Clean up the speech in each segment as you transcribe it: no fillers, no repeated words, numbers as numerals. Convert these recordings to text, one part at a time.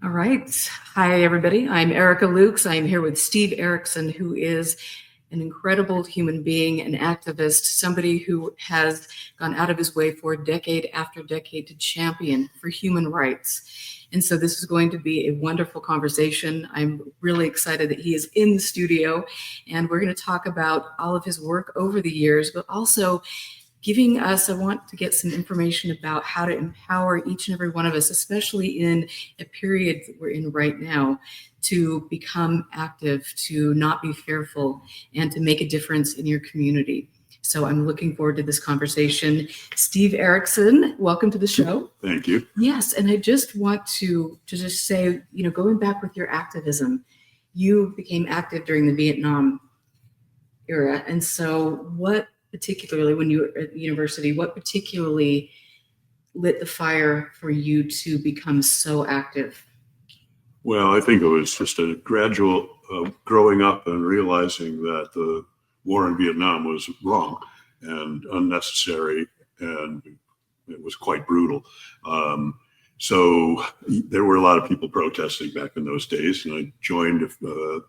All right. Hi, everybody. I'm Erica Lukes. I'm here with Steve Erickson, who is an incredible human being, an activist, somebody who has gone out of his way for decade after decade to champion for human rights. And so this is going to be a wonderful conversation. I'm really excited that he is in the studio, and we're going to talk about all of his work over the years, but also giving us, I want to get some information about how to empower each and every one of us, especially in a period that we're in right now, to become active, to not be fearful, and to make a difference in your community. So I'm looking forward to this conversation. Steve Erickson, welcome to the show. Thank you. Yes, and I just want to just say, going back with your activism, you became active during the Vietnam era. And so what particularly, when you were at university, what particularly lit the fire for you to become so active? Well, I think it was just a gradual growing up and realizing that the war in Vietnam was wrong and unnecessary, and it was quite brutal. So there were a lot of people protesting back in those days, and I joined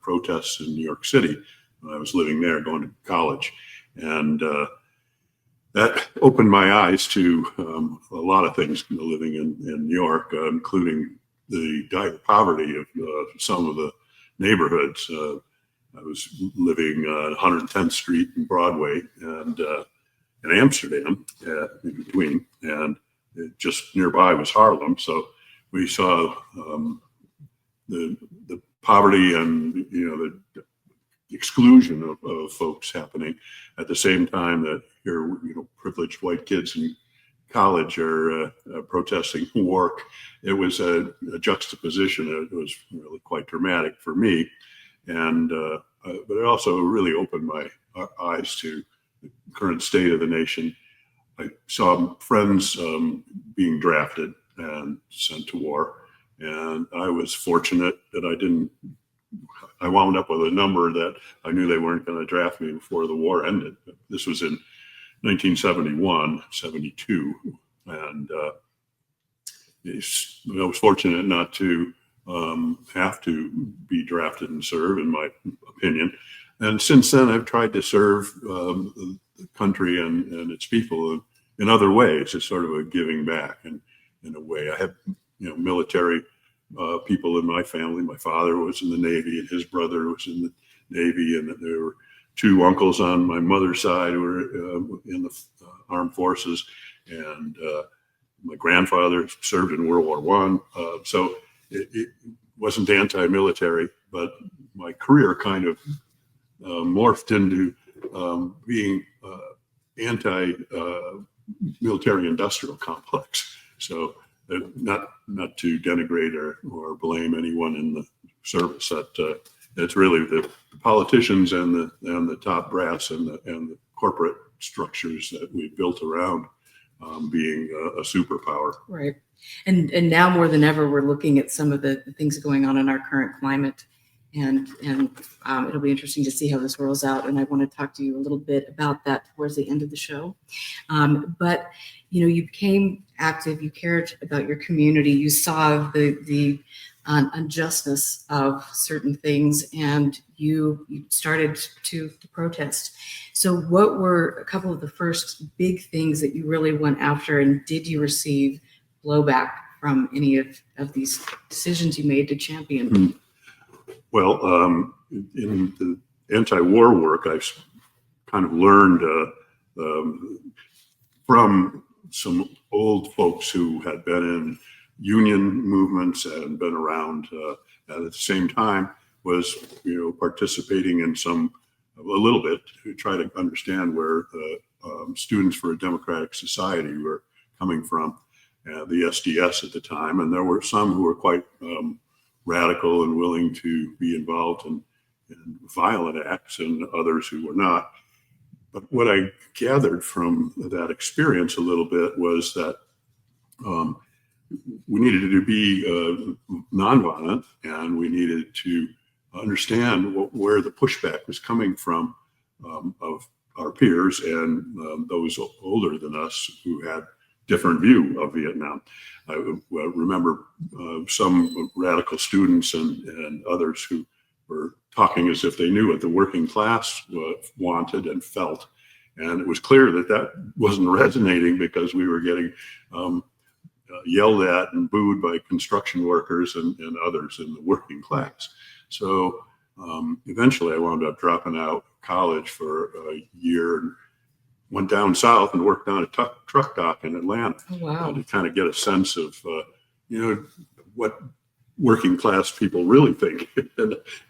protests in New York City when I was living there, going to college. And that opened my eyes to a lot of things living in New York, including the dire poverty of some of the neighborhoods. I was living 110th Street and Broadway and in Amsterdam in between, and just nearby was Harlem. So we saw the poverty and the exclusion of folks happening at the same time that your privileged white kids in college are protesting work. It was a juxtaposition. It was really quite dramatic for me, and but it also really opened my eyes to the current state of the nation. I saw friends being drafted and sent to war, and I was fortunate that I wound up with a number that I knew they weren't going to draft me before the war ended. This was in 1971, 72. And I was fortunate not to have to be drafted and serve, in my opinion. And since then, I've tried to serve the country and its people in other ways. It's sort of a giving back. And in a way, I have, military people in my family. My father was in the Navy, and his brother was in the Navy, and there were two uncles on my mother's side who were in the armed forces, and my grandfather served in World War I. So it wasn't anti-military, but my career kind of morphed into being anti-military industrial complex. So not to denigrate or blame anyone in the service. That it's really the politicians and the top brass and the corporate structures that we built around being a superpower. Right, and now more than ever, we're looking at some of the things going on in our current climate, and it'll be interesting to see how this rolls out. And I want to talk to you a little bit about that towards the end of the show. But you became active. You cared about your community. You saw the unjustness of certain things, and you started to protest. So what were a couple of the first big things that you really went after, and did you receive blowback from any of these decisions you made to champion? Well, in the anti-war work, I've kind of learned from some old folks who had been in union movements and been around at the same time, was participating in a little bit to try to understand where the Students for a Democratic Society were coming from, the SDS at the time. And there were some who were quite radical and willing to be involved in violent acts, and others who were not. But what I gathered from that experience a little bit was that we needed to be nonviolent, and we needed to understand where the pushback was coming from of our peers and those older than us who had different view of Vietnam. I remember some radical students and others who were talking as if they knew what the working class wanted and felt. And it was clear that that wasn't resonating, because we were getting yelled at and booed by construction workers and others in the working class. So eventually I wound up dropping out of college for a year and went down south and worked on a truck dock in Atlanta. Oh, wow. To kind of get a sense of, what working class people really think.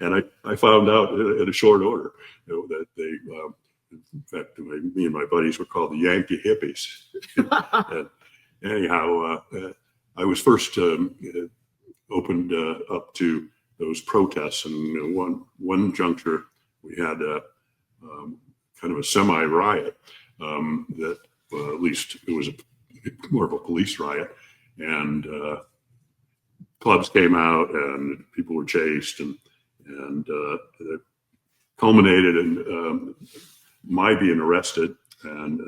and I found out in a short order that they, in fact, me and my buddies were called the Yankee hippies. And anyhow, I was first opened up to those protests, and one juncture we had kind of a semi-riot that, at least it was more of a police riot, and clubs came out and people were chased, and it culminated in my being arrested and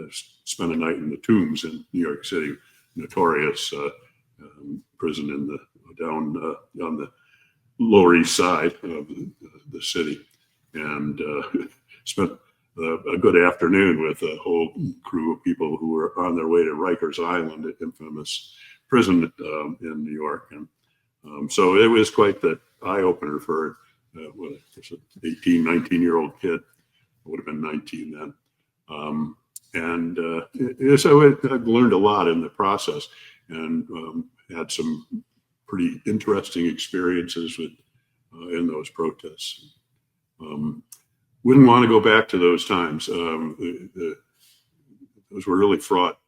spent a night in the Tombs in New York City, notorious prison in the down on the Lower East Side of the city, and spent a good afternoon with a whole crew of people who were on their way to Rikers Island, an infamous prison in New York. And so it was quite the eye-opener for an 18, 19-year-old kid. I would have been 19 then. So I've learned a lot in the process, and had some pretty interesting experiences in those protests. Wouldn't want to go back to those times. Those were really fraught.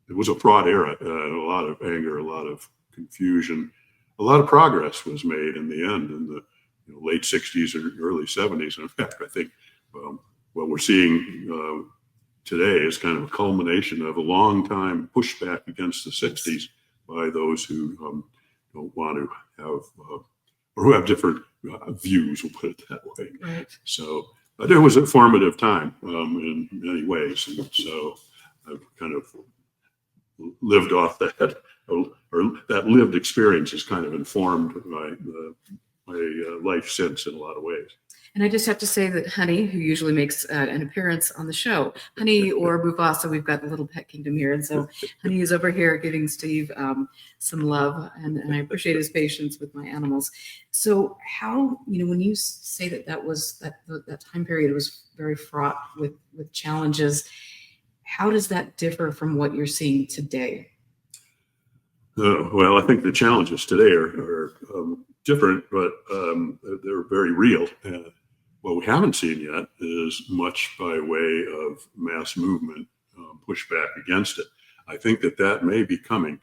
It was a fraught era, a lot of anger, a lot of confusion. A lot of progress was made in the end in the late 60s or early 70s. And in fact, I think what we're seeing today is kind of a culmination of a long time pushback against the 60s by those who don't want to have, or who have different views, we'll put it that way. Right. So it was a formative time in many ways. And so I've kind of lived off that, or that lived experience has kind of informed my life since in a lot of ways. And I just have to say that Honey, who usually makes an appearance on the show, Honey or Mufasa, we've got the little pet kingdom here. And so Honey is over here giving Steve some love, and I appreciate his patience with my animals. So how, when you say that was that time period was very fraught with challenges, how does that differ from what you're seeing today? Well, I think the challenges today are different, but they're very real. What we haven't seen yet is much by way of mass movement pushback against it. I think that may be coming,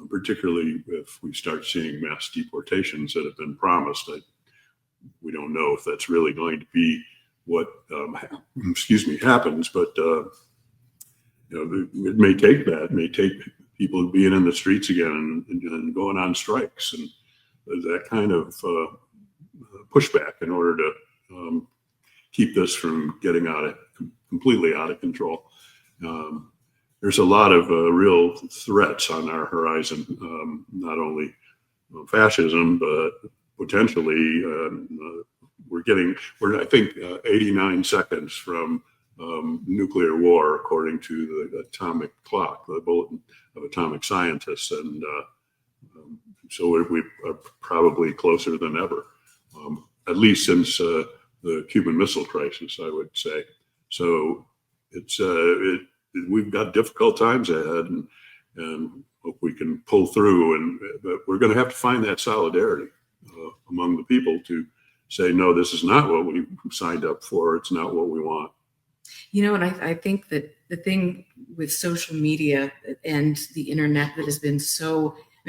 particularly if we start seeing mass deportations that have been promised. We don't know if that's really going to be what happens, but it may take that. It may take people being in the streets again and going on strikes and that kind of pushback in order to keep this from getting completely out of control. There's a lot of real threats on our horizon, not only fascism, but potentially we're I think 89 seconds from nuclear war, according to the atomic clock, the bulletin of atomic scientists, and so we are probably closer than ever, at least since the Cuban Missile Crisis, I would say. So it's we've got difficult times ahead, and hope we can pull through. But we're going to have to find that solidarity among the people to say, no, this is not what we signed up for. It's not what we want. And I think that the thing with social media and the internet that has been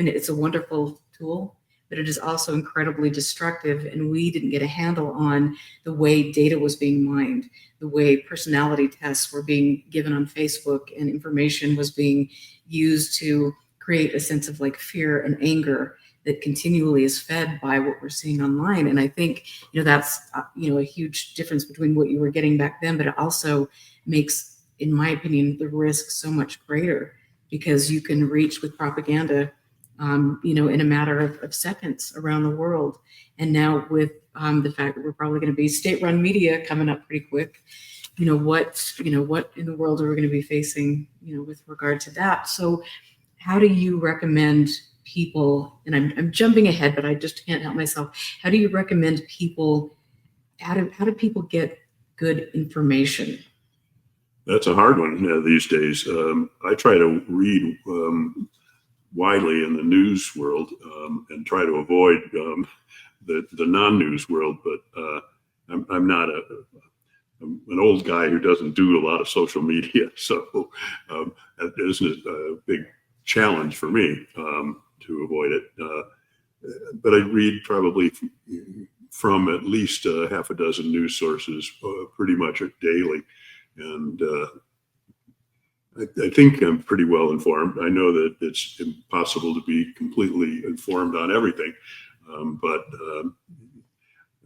it's a wonderful tool, but it is also incredibly destructive. And we didn't get a handle on the way data was being mined, the way personality tests were being given on Facebook, and information was being used to create a sense of fear and anger that continually is fed by what we're seeing online. And I think, that's, a huge difference between what you were getting back then, but it also makes, in my opinion, the risk so much greater because you can reach with propaganda, in a matter of seconds around the world. And now with the fact that we're probably going to be state-run media coming up pretty quick, what in the world are we going to be facing, with regard to that? So how do you recommend people, and I'm jumping ahead, but I just can't help myself. How do you recommend people, how do people get good information? That's a hard one these days. I try to read widely in the news world and try to avoid the non-news world, but I'm not I'm an old guy who doesn't do a lot of social media, so that isn't a big challenge for me to avoid it. But I read probably from at least half a dozen news sources pretty much daily. And I think I'm pretty well informed. I know that it's impossible to be completely informed on everything, but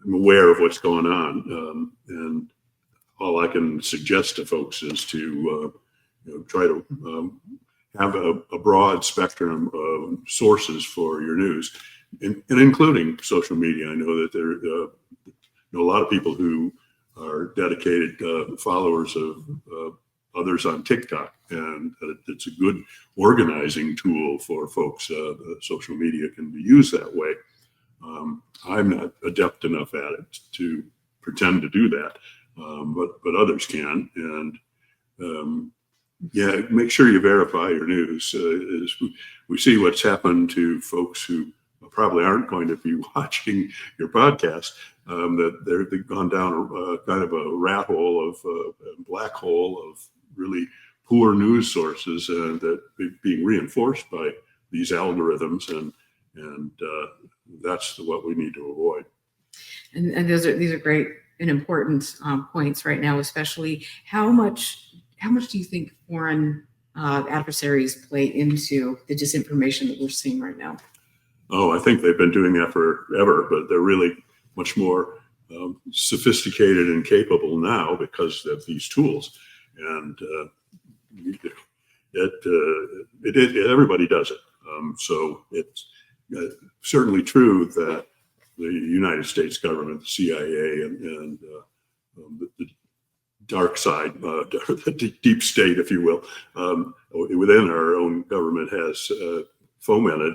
I'm aware of what's going on. And all I can suggest to folks is to try to have a broad spectrum of sources for your news, and including social media. I know that there are a lot of people who are dedicated followers of others on TikTok, and it's a good organizing tool for folks. Social media can be used that way. I'm not adept enough at it to pretend to do that, but others can. And yeah, make sure you verify your news. As we see what's happened to folks who probably aren't going to be watching your podcast, that they've gone down kind of a rat hole of a black hole of really poor news sources, and that being reinforced by these algorithms, and that's what we need to avoid. And these are great and important points right now, especially how much do you think foreign adversaries play into the disinformation that we're seeing right now? Oh, I think they've been doing that forever, but they're really much more sophisticated and capable now because of these tools. And everybody does it. So it's certainly true that the United States government, the CIA, and the dark side, the deep state, if you will, within our own government has fomented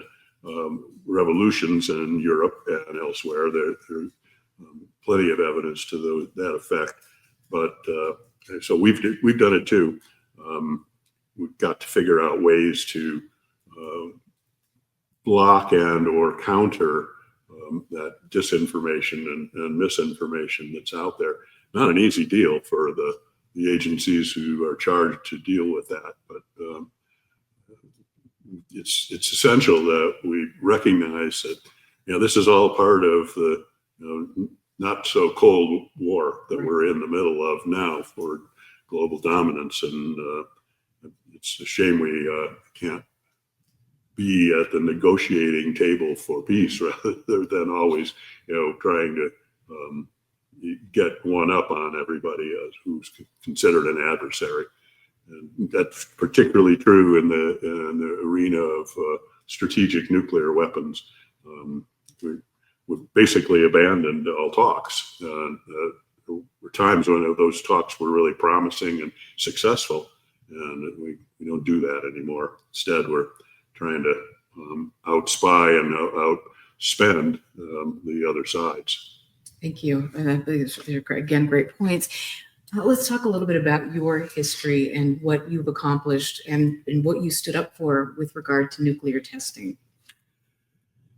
revolutions in Europe and elsewhere. There's plenty of evidence to that effect. But so we've done it too. We've got to figure out ways to block and or counter that disinformation and misinformation that's out there. Not an easy deal for the agencies who are charged to deal with that, but it's essential that we recognize that this is all part of the not so cold war that we're in the middle of now for global dominance, and it's a shame we can't be at the negotiating table for peace rather than always trying to get one up on everybody who's considered an adversary. And that's particularly true in the arena of strategic nuclear weapons. We've basically abandoned all talks. There were times when those talks were really promising and successful, and we don't do that anymore. Instead, we're trying to outspy and outspend the other sides. Thank you. These are, again, great points. Let's talk a little bit about your history and what you've accomplished and what you stood up for with regard to nuclear testing.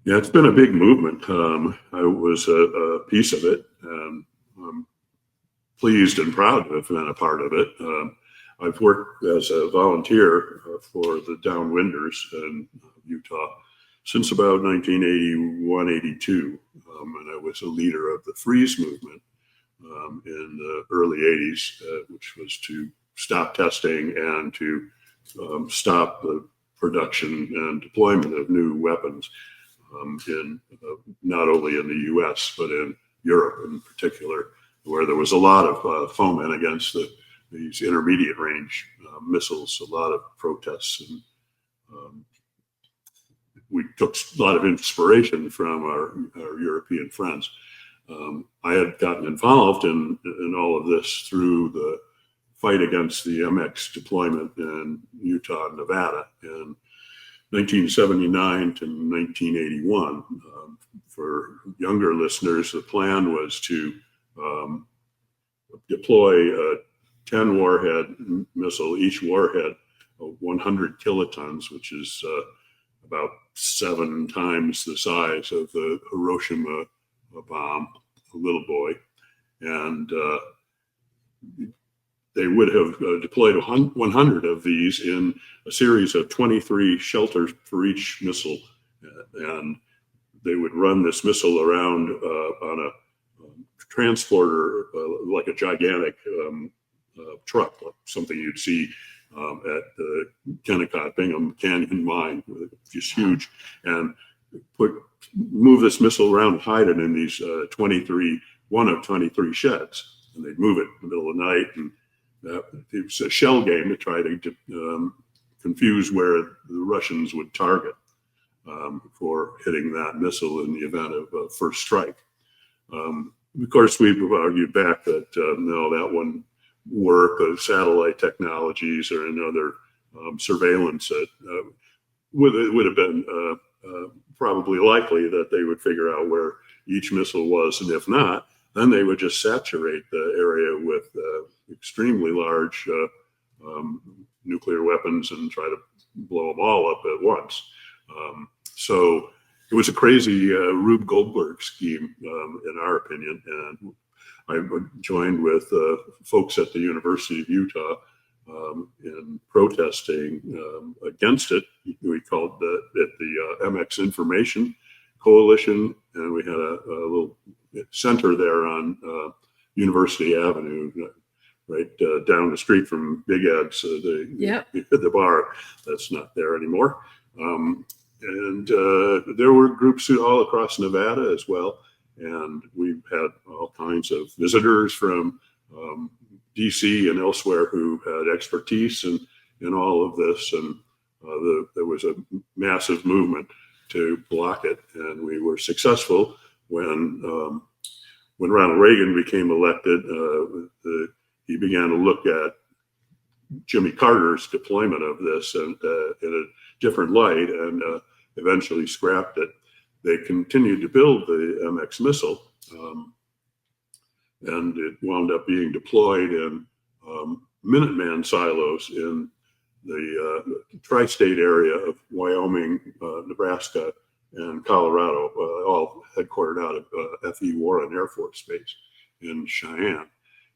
Yeah, it's been a big movement. I was a piece of it. I'm pleased and proud to have been a part of it. I've worked as a volunteer for the Downwinders in Utah since about 1981, 82. And I was a leader of the freeze movement in the early 80s, which was to stop testing and to stop the production and deployment of new weapons in not only in the U.S., but in Europe in particular, where there was a lot of foment against these intermediate range missiles, a lot of protests we took a lot of inspiration from our European friends. I had gotten involved in all of this through the fight against the MX deployment in Utah and Nevada in 1979 to 1981. For younger listeners, the plan was to deploy a 10 warhead missile, each warhead 100 kilotons, which is about 7 times the size of the Hiroshima bomb, a little boy. And they would have deployed 100 of these in a series of 23 shelters for each missile. And they would run this missile around on a transporter, like a gigantic truck, like something you'd see at the Kennecott Bingham Canyon mine, just huge, and move this missile around and hide it in these 23 sheds. And they'd move it in the middle of the night, and it was a shell game to try to confuse where the Russians would target for hitting that missile in the event of a first strike. Of course, we've argued back that no, that wouldn't work. Satellite technologies or another surveillance that would have been probably likely that they would figure out where each missile was, and if not, then they would just saturate the area with extremely large nuclear weapons and try to blow them all up at once. So it was a crazy Rube Goldberg scheme, in our opinion, and I joined with folks at the University of Utah in protesting against it. We called it the MX Information Coalition, and we had a little center there on University Avenue, right down the street from Big Ed's, the bar that's not there anymore. And there were groups all across Nevada as well. And we've had all kinds of visitors from DC and elsewhere who had expertise in all of this. And there was a massive movement to block it. And we were successful when Ronald Reagan became elected. He began to look at Jimmy Carter's deployment of this in a different light, and eventually scrapped it. They continued to build the MX missile, and it wound up being deployed in Minuteman silos in the tri-state area of Wyoming, Nebraska, and Colorado, all headquartered out of F.E. Warren Air Force Base in Cheyenne.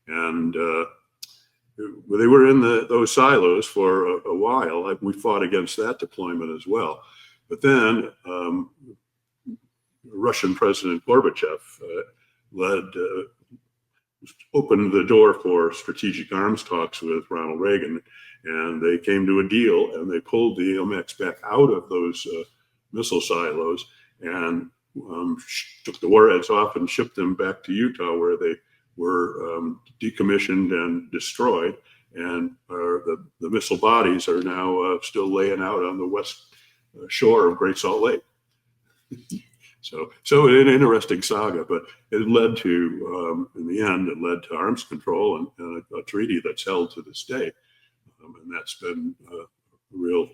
And they were in those silos for a while. We fought against that deployment as well. But then Russian President Gorbachev opened the door for strategic arms talks with Ronald Reagan, and they came to a deal, and they pulled the MX back out of those missile silos and took the warheads off and shipped them back to Utah, where they were decommissioned and destroyed. And the missile bodies are now still laying out on the west shore of Great Salt Lake. So an interesting saga, but it led to, in the end, it led to arms control and a treaty that's held to this day. And that's been a real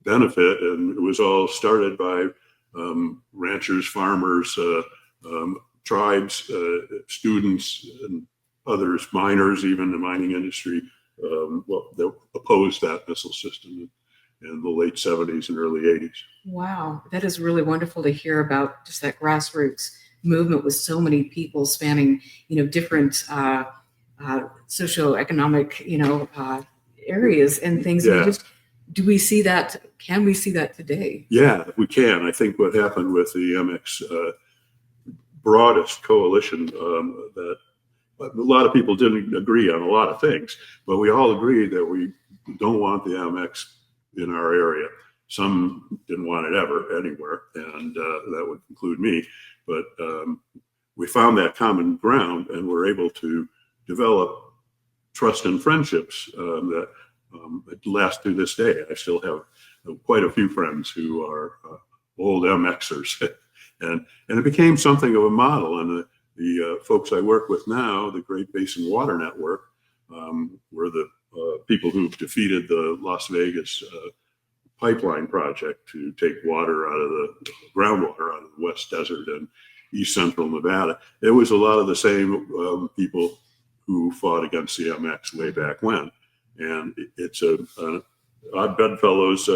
benefit. And it was all started by ranchers, farmers, tribes, students, and others, miners, even the mining industry. They opposed that missile system in the late 70s and early 80s. Wow, that is really wonderful to hear about, just that grassroots movement with so many people spanning, different socioeconomic, areas and things. Yeah. Do we see that? Can we see that today? Yeah, we can. I think what happened with the MX broadest coalition, that a lot of people didn't agree on a lot of things, but we all agreed that we don't want the MX in our area. Some didn't want it ever anywhere, and that would include me. But we found that common ground, and were able to develop trust and friendships that last to this day. I still have quite a few friends who are old MXers, and it became something of a model. And the folks I work with now, the Great Basin Water Network, were the people who've defeated the Las Vegas pipeline project to take water out of the groundwater out of the West Desert and East Central Nevada. It was a lot of the same people who fought against the MX way back when. And it's an odd bedfellows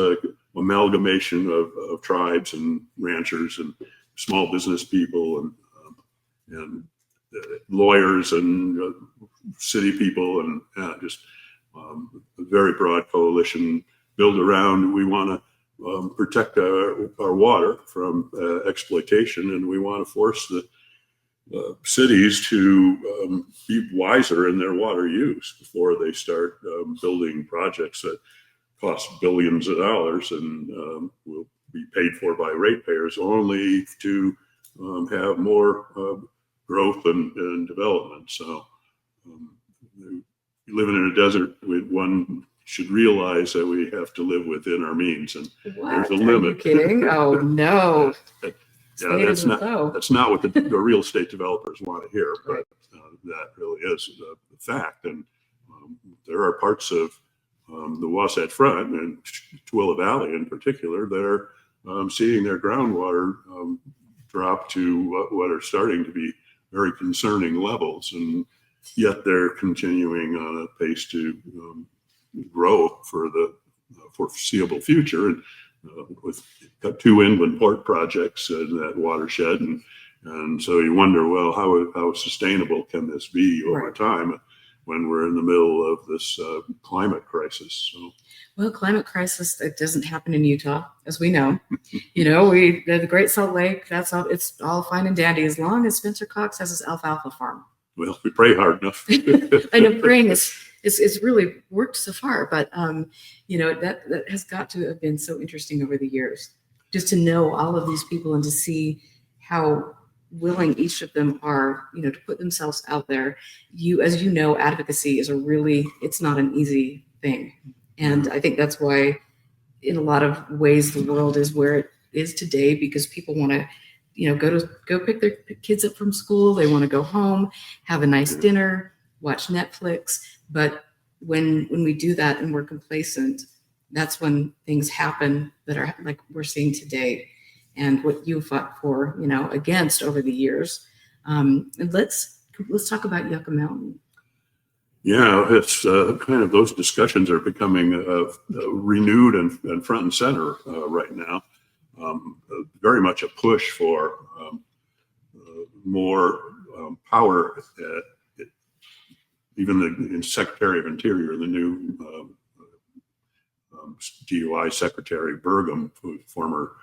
amalgamation of tribes and ranchers and small business people and lawyers and city people, and just a very broad coalition built around. We want to protect our water from exploitation, and we want to force the cities to be wiser in their water use before they start building projects that cost billions of dollars and will be paid for by ratepayers, only to have more growth and development. So living in a desert, one should realize that we have to live within our means, and What? there's a limit. Are you kidding? Oh no. Yeah, that's not what the real estate developers want to hear, but Right. That really is the fact. And there are parts of the Wasatch Front and Tooele Valley in particular that are seeing their groundwater drop to what are starting to be very concerning levels, and yet they're continuing on a pace to grow for the foreseeable future. And with got two inland port projects in that watershed, and so you wonder, well, how sustainable can this be over Right. time when we're in the middle of this climate crisis? So, Well, climate crisis, it doesn't happen in Utah, as we know. The Great Salt Lake, it's all fine and dandy as long as Spencer Cox has his alfalfa farm. well, we pray hard enough. I know praying is really worked so far, but that has got to have been so interesting over the years, just to know all of these people and to see how willing each of them are, to put themselves out there. As you know, advocacy is it's not an easy thing. And I think that's why in a lot of ways the world is where it is today, because people want to, go pick their kids up from school. They want to go home, have a nice dinner, watch Netflix. But when we do that and we're complacent, that's when things happen that are like we're seeing today, and what you fought for, against over the years. And let's talk about Yucca Mountain. Yeah, it's kind of those discussions are becoming renewed and front and center right now. Very much a push for more power. Even the Secretary of Interior, the new DUI Secretary Burgum, former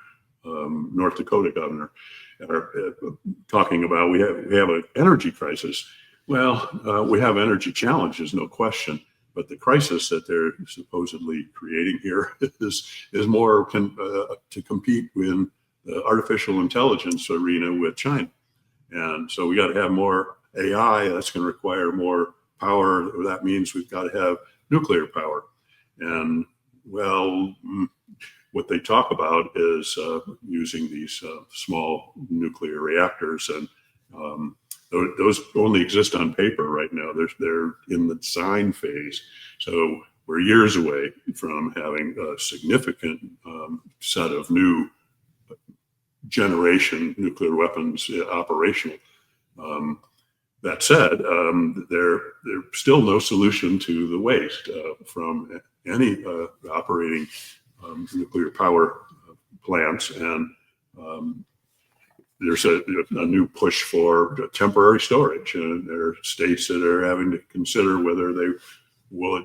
North Dakota governor, are talking about we have an energy crisis. Well, we have energy challenges, no question, but the crisis that they're supposedly creating here is more to compete in the artificial intelligence arena with China. And so we got to have more AI. That's going to require more power. That means we've got to have nuclear power. And well, what they talk about is using these small nuclear reactors, and those only exist on paper right now. They're in the design phase. So we're years away from having a significant set of new generation nuclear weapons operational. That said, there's still no solution to the waste from any operating nuclear power plants, and there's a new push for temporary storage, and there are states that are having to consider whether they will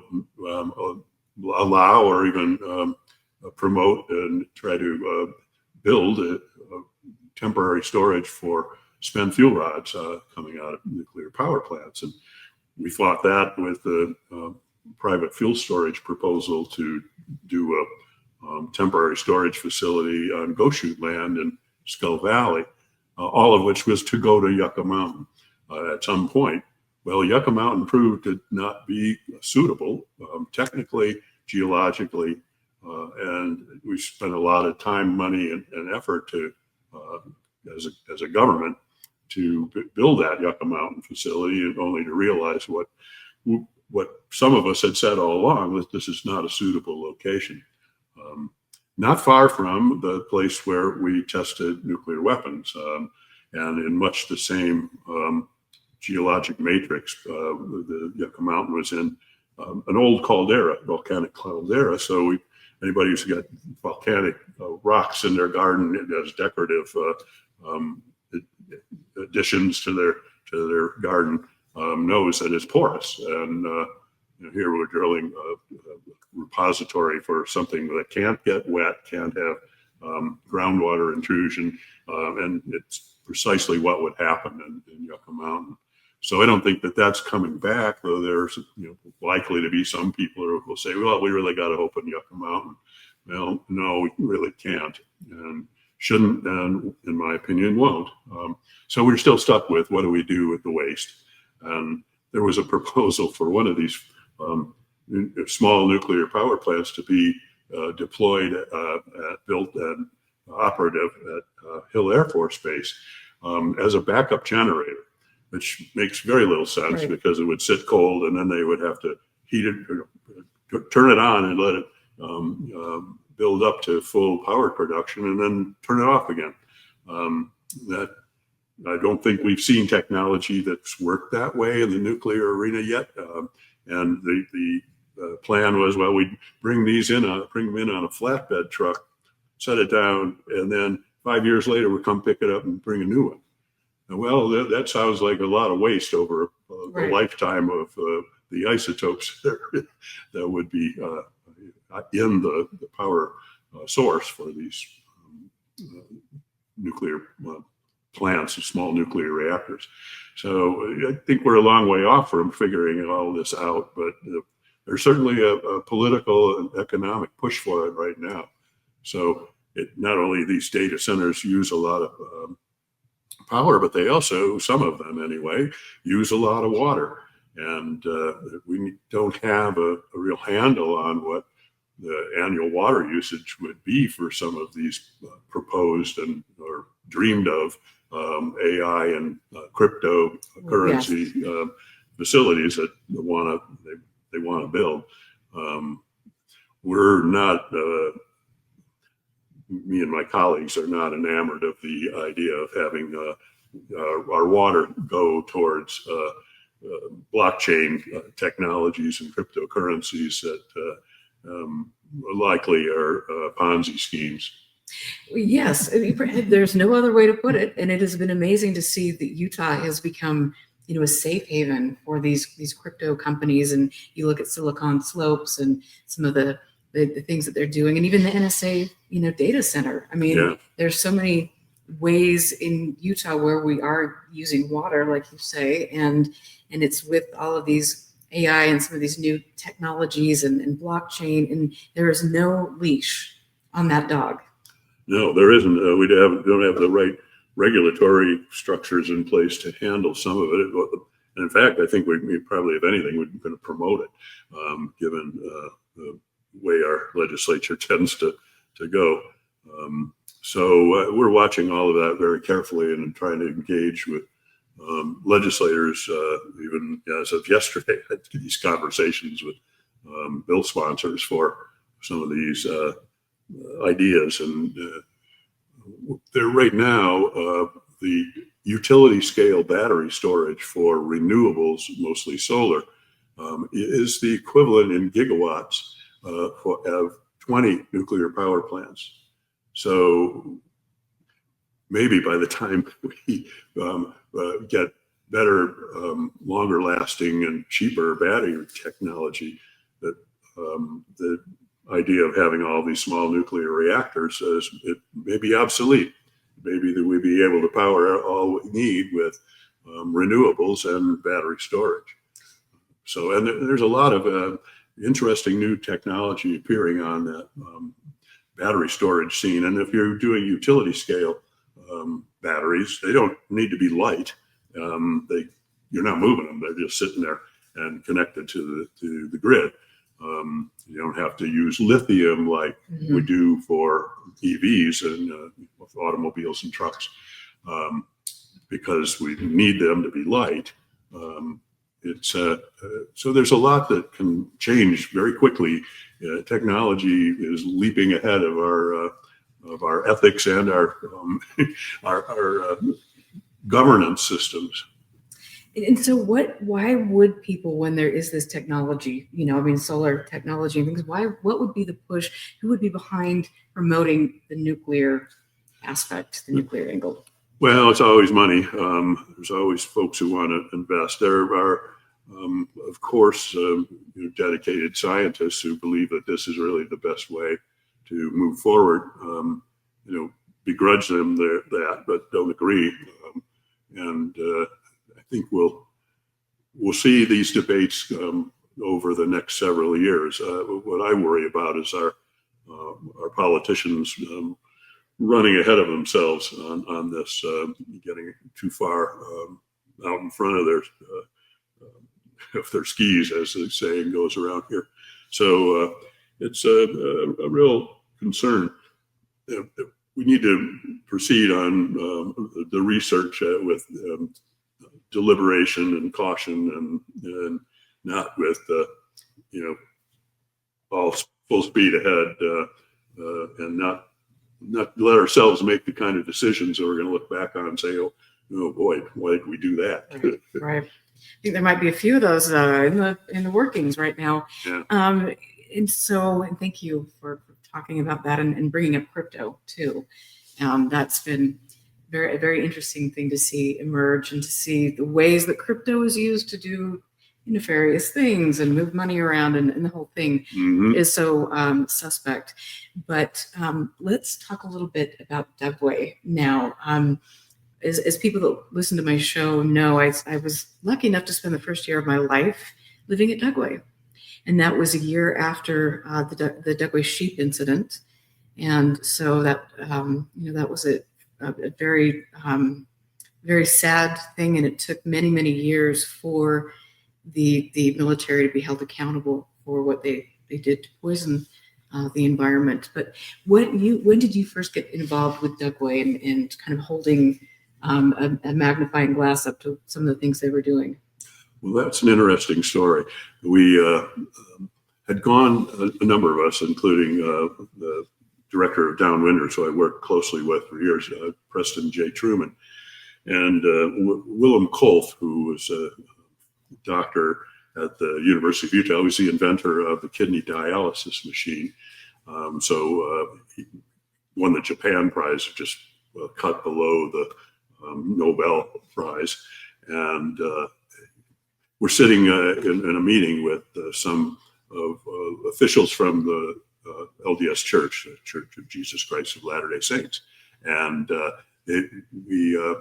allow or even promote and try to build a temporary storage for spent fuel rods coming out of nuclear power plants. And we fought that with the private fuel storage proposal to do a temporary storage facility on Goshute land in Skull Valley, all of which was to go to Yucca Mountain at some point. Well, Yucca Mountain proved to not be suitable technically, geologically, and we spent a lot of time, money, and effort to, as a government, to build that Yucca Mountain facility, and only to realize what some of us had said all along, that this is not a suitable location. Not far from the place where we tested nuclear weapons, and in much the same geologic matrix. The Yucca Mountain was in an old caldera, volcanic caldera. So anybody who's got volcanic rocks in their garden as decorative additions to their garden knows that it's porous. And here we're drilling a repository for something that can't get wet, can't have groundwater intrusion, and it's precisely what would happen in Yucca Mountain. So I don't think that that's coming back, though there's likely to be some people who will say, well, we really got to open Yucca Mountain. Well, no, we really can't, and shouldn't, and in my opinion, won't. So we're still stuck with, what do we do with the waste? And there was a proposal for one of these small nuclear power plants to be deployed, built and operative at Hill Air Force Base as a backup generator, which makes very little sense, Right. because it would sit cold and then they would have to heat it, turn it on and let it build up to full power production and then turn it off again. That I don't think we've seen technology that's worked that way in the nuclear arena yet. And the plan was, well, we'd bring them in on a flatbed truck, set it down, and then 5 years later we'd come pick it up and bring a new one. And well, that sounds like a lot of waste over Right. a lifetime of the isotopes that would be in the power source for these nuclear plants, small nuclear reactors. So I think we're a long way off from figuring all this out, but there's certainly a political and economic push for it right now. So not only these data centers use a lot of power, but they also, some of them anyway, use a lot of water. And we don't have a real handle on what the annual water usage would be for some of these proposed or dreamed of AI and cryptocurrency facilities that they want to build. We're not, me and my colleagues are not enamored of the idea of having our water go towards blockchain technologies and cryptocurrencies that likely are Ponzi schemes. Yes, there's no other way to put it. And it has been amazing to see that Utah has become, a safe haven for these crypto companies. And you look at Silicon Slopes and some of the things that they're doing, and even the NSA, data center. I mean, Yeah. There's so many ways in Utah where we are using water, like you say, and it's with all of these AI and some of these new technologies and blockchain, and there is no leash on that dog. No, there isn't. We don't have the right regulatory structures in place to handle some of it. And in fact, I think we probably, if anything, we're going to promote it, given the way our legislature tends to go. So we're watching all of that very carefully and trying to engage with legislators. Even as of yesterday, I had these conversations with bill sponsors for some of these ideas, and they're right now the utility scale battery storage for renewables, mostly solar, is the equivalent in gigawatts of 20 nuclear power plants. So maybe by the time we get better, longer lasting and cheaper battery technology, that the idea of having all these small nuclear reactors it may be obsolete. Maybe that we'd be able to power all we need with renewables and battery storage. So, and there's a lot of interesting new technology appearing on that battery storage scene. And if you're doing utility scale batteries, they don't need to be light. You're not moving them; they're just sitting there and connected to the grid. You don't have to use lithium like we do for EVs and automobiles and trucks, because we need them to be light. So there's a lot that can change very quickly. Technology is leaping ahead of our ethics and our our governance systems. And so why would people, when there is this technology, solar technology and things, what would be the push? Who would be behind promoting the nuclear aspect, the nuclear angle? Well, it's always money. There's always folks who want to invest. There are, of course, dedicated scientists who believe that this is really the best way to move forward. Begrudge them that, but don't agree. I think we'll see these debates over the next several years. What I worry about is our politicians running ahead of themselves on this, getting too far out in front of their skis, as the saying goes around here. So it's a real concern. We need to proceed on the research with deliberation and caution, and not with all full speed ahead, and not let ourselves make the kind of decisions that we're going to look back on and say, oh boy, why did we do that? Right. I think there might be a few of those in the workings right now. Yeah. And thank you for talking about that and bringing up crypto too. That's been a very interesting thing to see emerge, and to see the ways that crypto is used to do nefarious things and move money around, and the whole thing is so suspect. But let's talk a little bit about Dugway now. As people that listen to my show know, I was lucky enough to spend the first year of my life living at Dugway. And that was a year after the Dugway sheep incident. And so that, that was a very, very sad thing. And it took many, many years for the military to be held accountable for what they did to poison the environment. But when did you first get involved with Dugway and kind of holding a magnifying glass up to some of the things they were doing? Well, that's an interesting story. We had gone, a number of us, including the director of Downwinders, who I worked closely with for years, Preston J. Truman, and Willem Kolff, who was a doctor at the University of Utah. He was the inventor of the kidney dialysis machine. He won the Japan Prize, just cut below the Nobel Prize. And we're sitting in a meeting with some officials from the LDS Church, the Church of Jesus Christ of Latter-day Saints. And we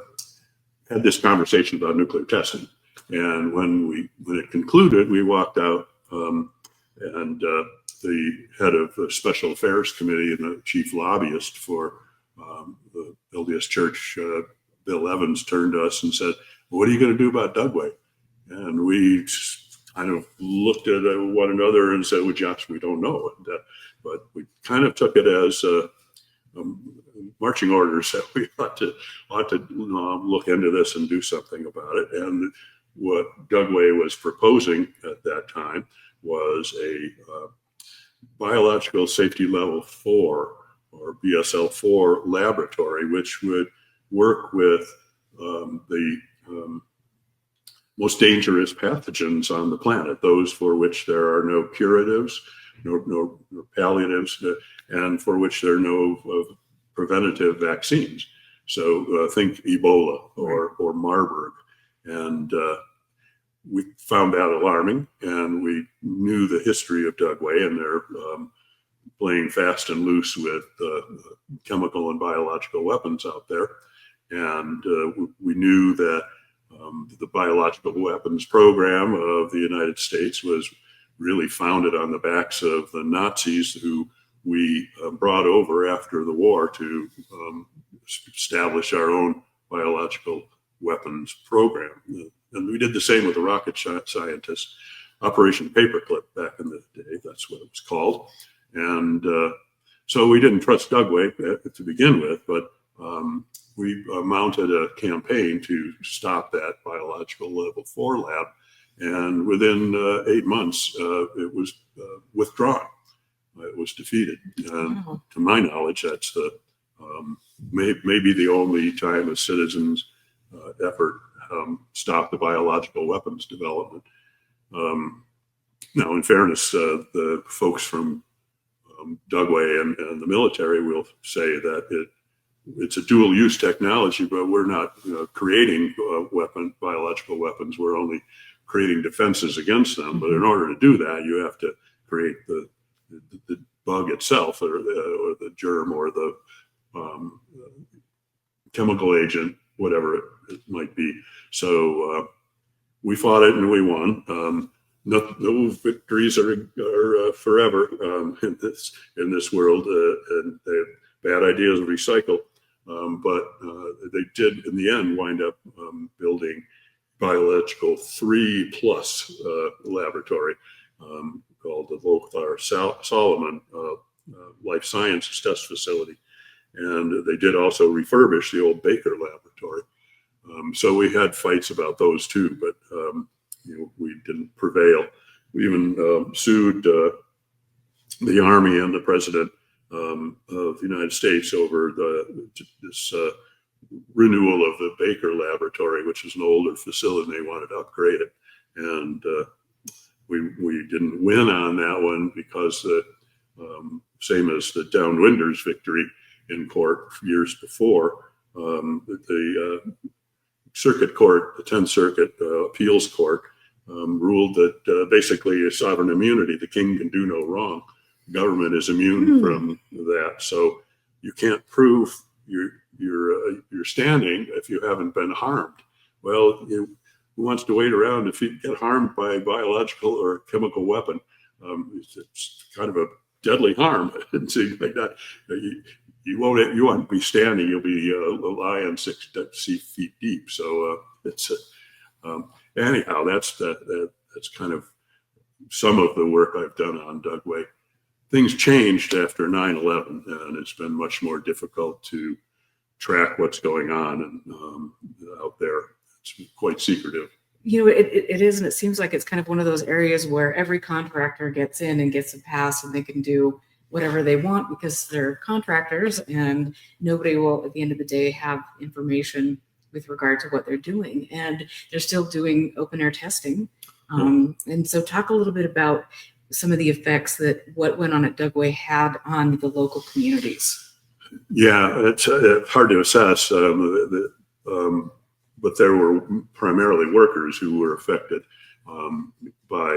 had this conversation about nuclear testing. And when it concluded, we walked out, and the head of the Special Affairs Committee and the chief lobbyist for the LDS Church, Bill Evans, turned to us and said, well, what are you going to do about Dugway? And we kind of looked at one another and said, well, Josh, we don't know. But we kind of took it as marching orders that we ought to look into this and do something about it. And what Dugway was proposing at that time was a biological safety level 4, or BSL-4 laboratory, which would work with the most dangerous pathogens on the planet, those for which there are no curatives, no palliatives, and for which there are no preventative vaccines. So think Ebola or Marburg. And we found that alarming, and we knew the history of Dugway, and they're playing fast and loose with chemical and biological weapons out there. And we knew that the biological weapons program of the United States was really founded on the backs of the Nazis, who we brought over after the war to establish our own biological weapons program. And we did the same with the rocket scientists. Operation Paperclip back in the day. That's what it was called. And so we didn't trust Dugway to begin with, but we mounted a campaign to stop that biological level 4 lab. And within 8 months, it was withdrawn. It was defeated. And to my knowledge, that's the maybe the only time a citizen's effort stopped the biological weapons development. Now, in fairness, the folks from Dugway and the military will say that it's a dual-use technology, but we're not creating biological weapons. We're only creating defenses against them. But in order to do that, you have to create the bug itself, or the germ, or the chemical agent, whatever it might be. So we fought it and we won. No victories are forever in this world, and bad ideas recycle. But they did, in the end, wind up building biological 3+ laboratory called the Lothar Solomon Life Sciences Test Facility. And they did also refurbish the old Baker laboratory. So we had fights about those too, but we didn't prevail. We even sued the Army and the President of the United States over this renewal of the Baker laboratory, which is an older facility, and they wanted to upgrade it. And we didn't win on that one because same as the Downwinders victory in court years before, the circuit court, the 10th Circuit Appeals Court, ruled that basically sovereign immunity, the king can do no wrong. The government is immune from that. So you can't prove your standing if you haven't been harmed. Well, who wants to wait around if you get harmed by a biological or chemical weapon? It's kind of a deadly harm. It seems like that. You won't be standing. You'll be lying 6 feet deep. So it's anyhow. That's kind of some of the work I've done on Dugway. Things changed after 9/11, and it's been much more difficult to track what's going on and out there. It's quite secretive. It is, and it seems like it's kind of one of those areas where every contractor gets in and gets a pass, and they can do whatever they want because they're contractors, and nobody will, at the end of the day, have information with regard to what they're doing. And they're still doing open air testing. And so talk a little bit about some of the effects that what went on at Dugway had on the local communities. Yeah, it's hard to assess, but there were primarily workers who were affected by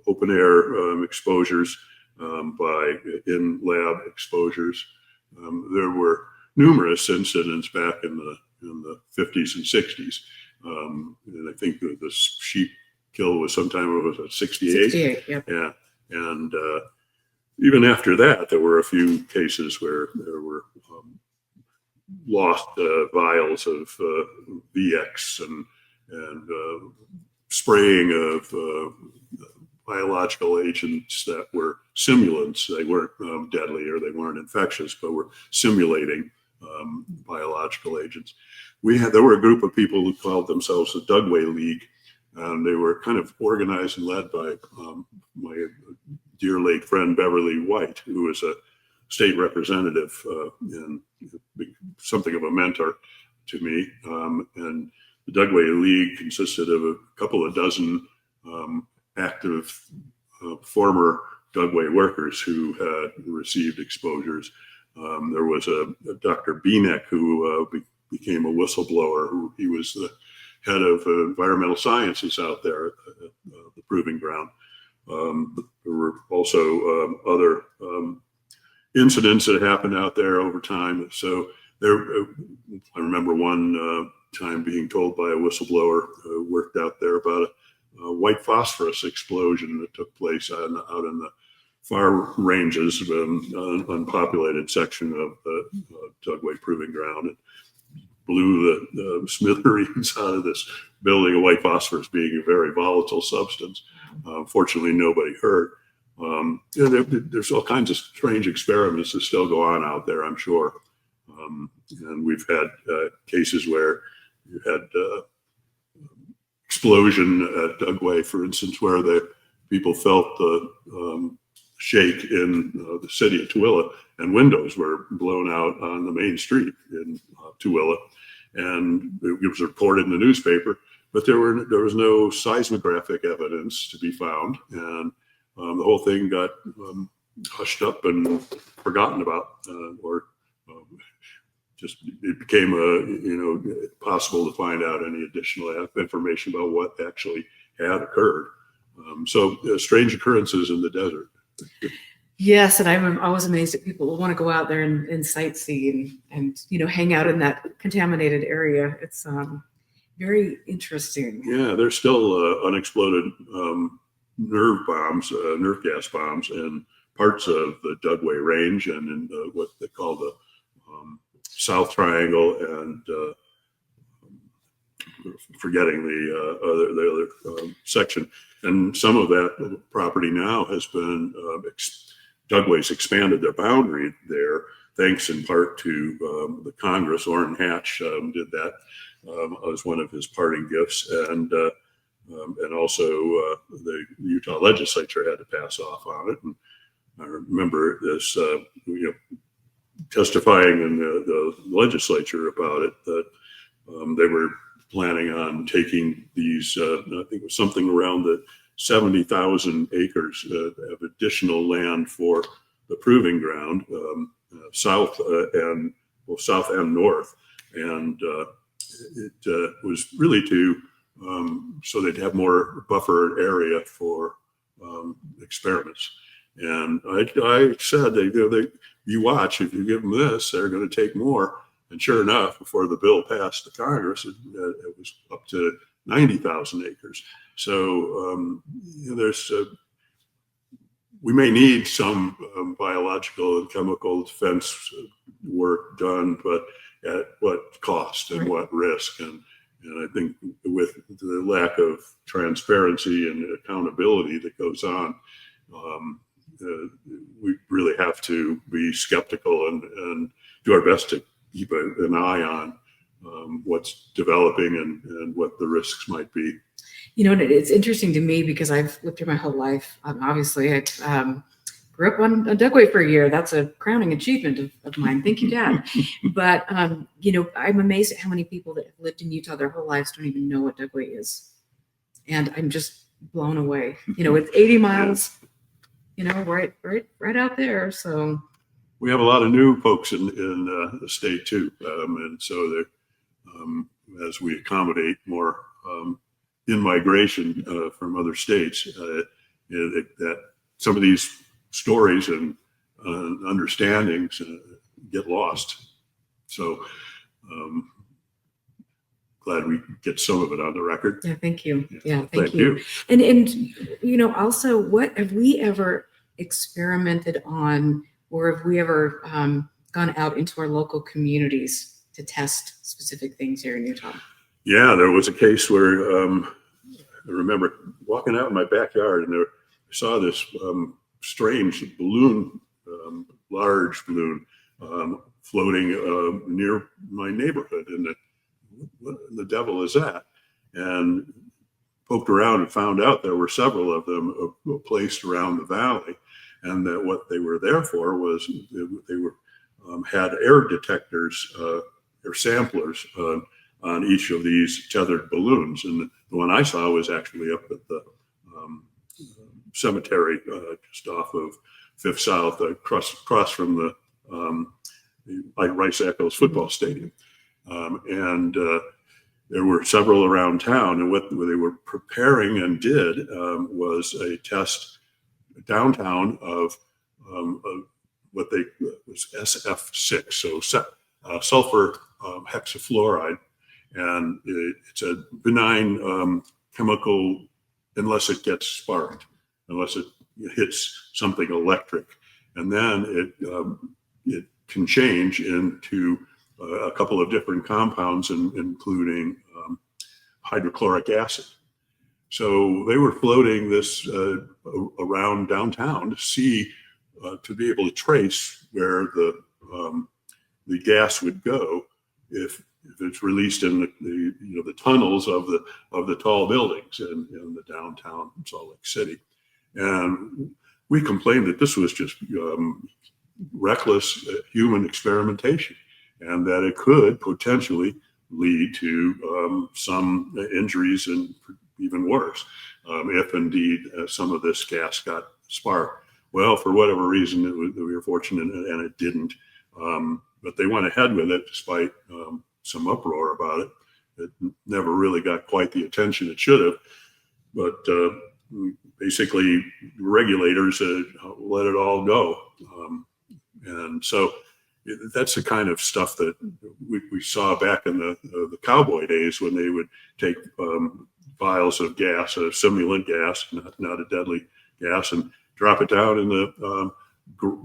open air exposures, by in-lab exposures. There were numerous incidents back in the 50s and 60s. And I think the sheep kill was sometime it was 68. 68, yep. Yeah. And even after that, there were a few cases where there were lost vials of VX and spraying of biological agents that were simulants. They weren't deadly or they weren't infectious, but were simulating biological agents. There were a group of people who called themselves the Dugway League, and they were kind of organized and led by my dear late friend Beverly White, who was a state representative and something of a mentor to me. And the Dugway League consisted of a couple of dozen active former Dugway workers who had received exposures. There was a Dr. Bienek who became a whistleblower. He was the head of environmental sciences out there at the Proving Ground. There were also other incidents that happened out there over time. So I remember one time being told by a whistleblower who worked out there about a white phosphorus explosion that took place out in the far ranges of an unpopulated section of the Dugway Proving Ground. And blew the smithereens out of this building of white phosphorus being a very volatile substance. Fortunately, nobody hurt. There's all kinds of strange experiments that still go on out there, I'm sure. And we've had cases where you had explosion at Dugway, for instance, where the people felt the shake in the city of Tooele, and windows were blown out on the main street in Tooele, and it was reported in the newspaper. But there was no seismographic evidence to be found, and the whole thing got hushed up and forgotten about, or just it became possible to find out any additional information about what actually had occurred. So strange occurrences in the desert. Yes, and I'm always amazed at people who want to go out there and sightsee and hang out in that contaminated area. It's very interesting. Yeah, there's still unexploded nerve gas bombs in parts of the Dugway Range and in what they call the South Triangle, and forgetting the other section. And some of that property now has been Dugway's expanded their boundary there, thanks in part to the Congress. Orrin Hatch did that as one of his parting gifts, and also the Utah legislature had to pass off on it. And I remember this, testifying in the legislature about it, that they were planning on taking these, I think it was something around the 70,000 acres of additional land for the proving ground, south and north. And it was really so they'd have more buffer area for experiments. And I said, you watch, if you give them this, they're going to take more. And sure enough, before the bill passed the Congress, it was up to 90,000 acres. So we may need some biological and chemical defense work done, but at what cost and what risk? And I think with the lack of transparency and accountability that goes on, we really have to be skeptical and do our best to keep an eye on what's developing and what the risks might be. And it's interesting to me because I've lived here my whole life. Obviously, I grew up on Dugway for a year. That's a crowning achievement of mine. Thank you, Dad. But, I'm amazed at how many people that have lived in Utah their whole lives don't even know what Dugway is. And I'm just blown away. It's 80 miles, right out there. So we have a lot of new folks in the state too. And so that as we accommodate more in-migration from other states, that some of these stories and understandings get lost. So glad we get some of it on the record. Yeah, thank you. Yeah, thank you. And also, what have we ever experimented on, or have we ever gone out into our local communities to test specific things here in Utah? Yeah, there was a case where I remember walking out in my backyard, and I saw this strange balloon, large balloon, floating near my neighborhood. And what the devil is that? And poked around and found out there were several of them placed around the valley, and that what they were there for was they were had air detectors or samplers on each of these tethered balloons. And the one I saw was actually up at the cemetery just off of Fifth South, across from the Rice Echoes football stadium. And there were several around town, and what they were preparing and did was a test downtown of what was SF6, so sulfur hexafluoride, and it's a benign chemical unless it gets sparked, unless it hits something electric, and then it can change into a couple of different compounds, including hydrochloric acid. So they were floating this around downtown to see, to be able to trace where the gas would go if it's released in the tunnels of the tall buildings in the downtown Salt Lake City. And we complained that this was just reckless human experimentation, and that it could potentially lead to some injuries and even worse if indeed some of this gas got sparked. Well, for whatever reason, we were fortunate and it didn't. But they went ahead with it despite some uproar about it. It never really got quite the attention it should have. But basically, regulators let it all go. And so that's the kind of stuff that we saw back in the cowboy days, when they would take vials of gas, a simulant gas, not a deadly gas, and drop it down in the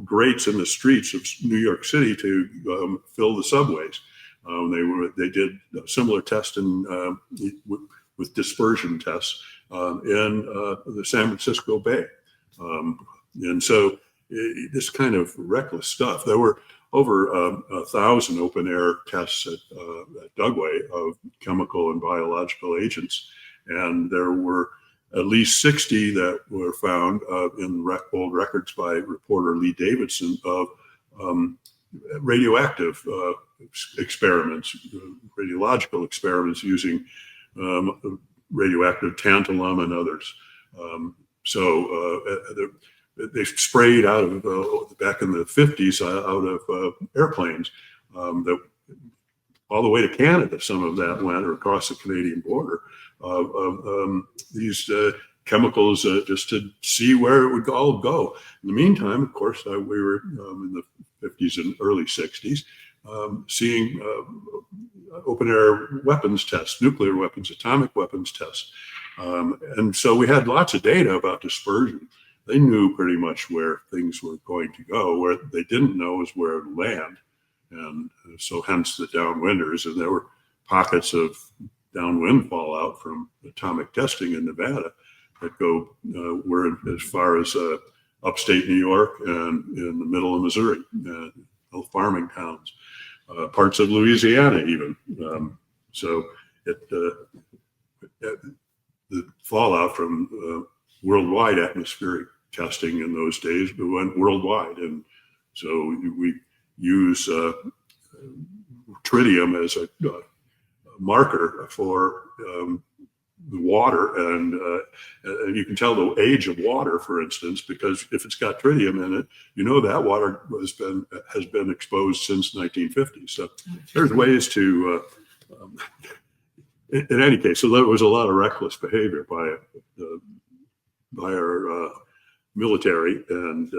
grates in the streets of New York City to fill the subways. They did a similar test with dispersion tests in the San Francisco Bay, and so this kind of reckless stuff. There were over 1,000 open air tests at Dugway of chemical and biological agents, and there were at least 60 that were found in old records by reporter Lee Davidson of radioactive experiments, radiological experiments using radioactive tantalum and others. They sprayed out of back in the 50s out of airplanes that all the way to Canada. Some of that went, or across the Canadian border, these chemicals just to see where it would all go. In the meantime, of course, we were in the 50s and early 60s seeing open air weapons tests, nuclear weapons, atomic weapons tests. And so we had lots of data about dispersion. They knew pretty much where things were going to go. Where they didn't know is where it would land. And so hence the downwinders. And there were pockets of downwind fallout from atomic testing in Nevada that were as far as upstate New York and in the middle of Missouri, farming towns, parts of Louisiana even. So the fallout from worldwide atmospheric testing in those days went worldwide. And so we use tritium as a marker for the water, and you can tell the age of water, for instance, because if it's got tritium in it, that water has been exposed since 1950. So there's ways to, in any case, so there was a lot of reckless behavior by our military and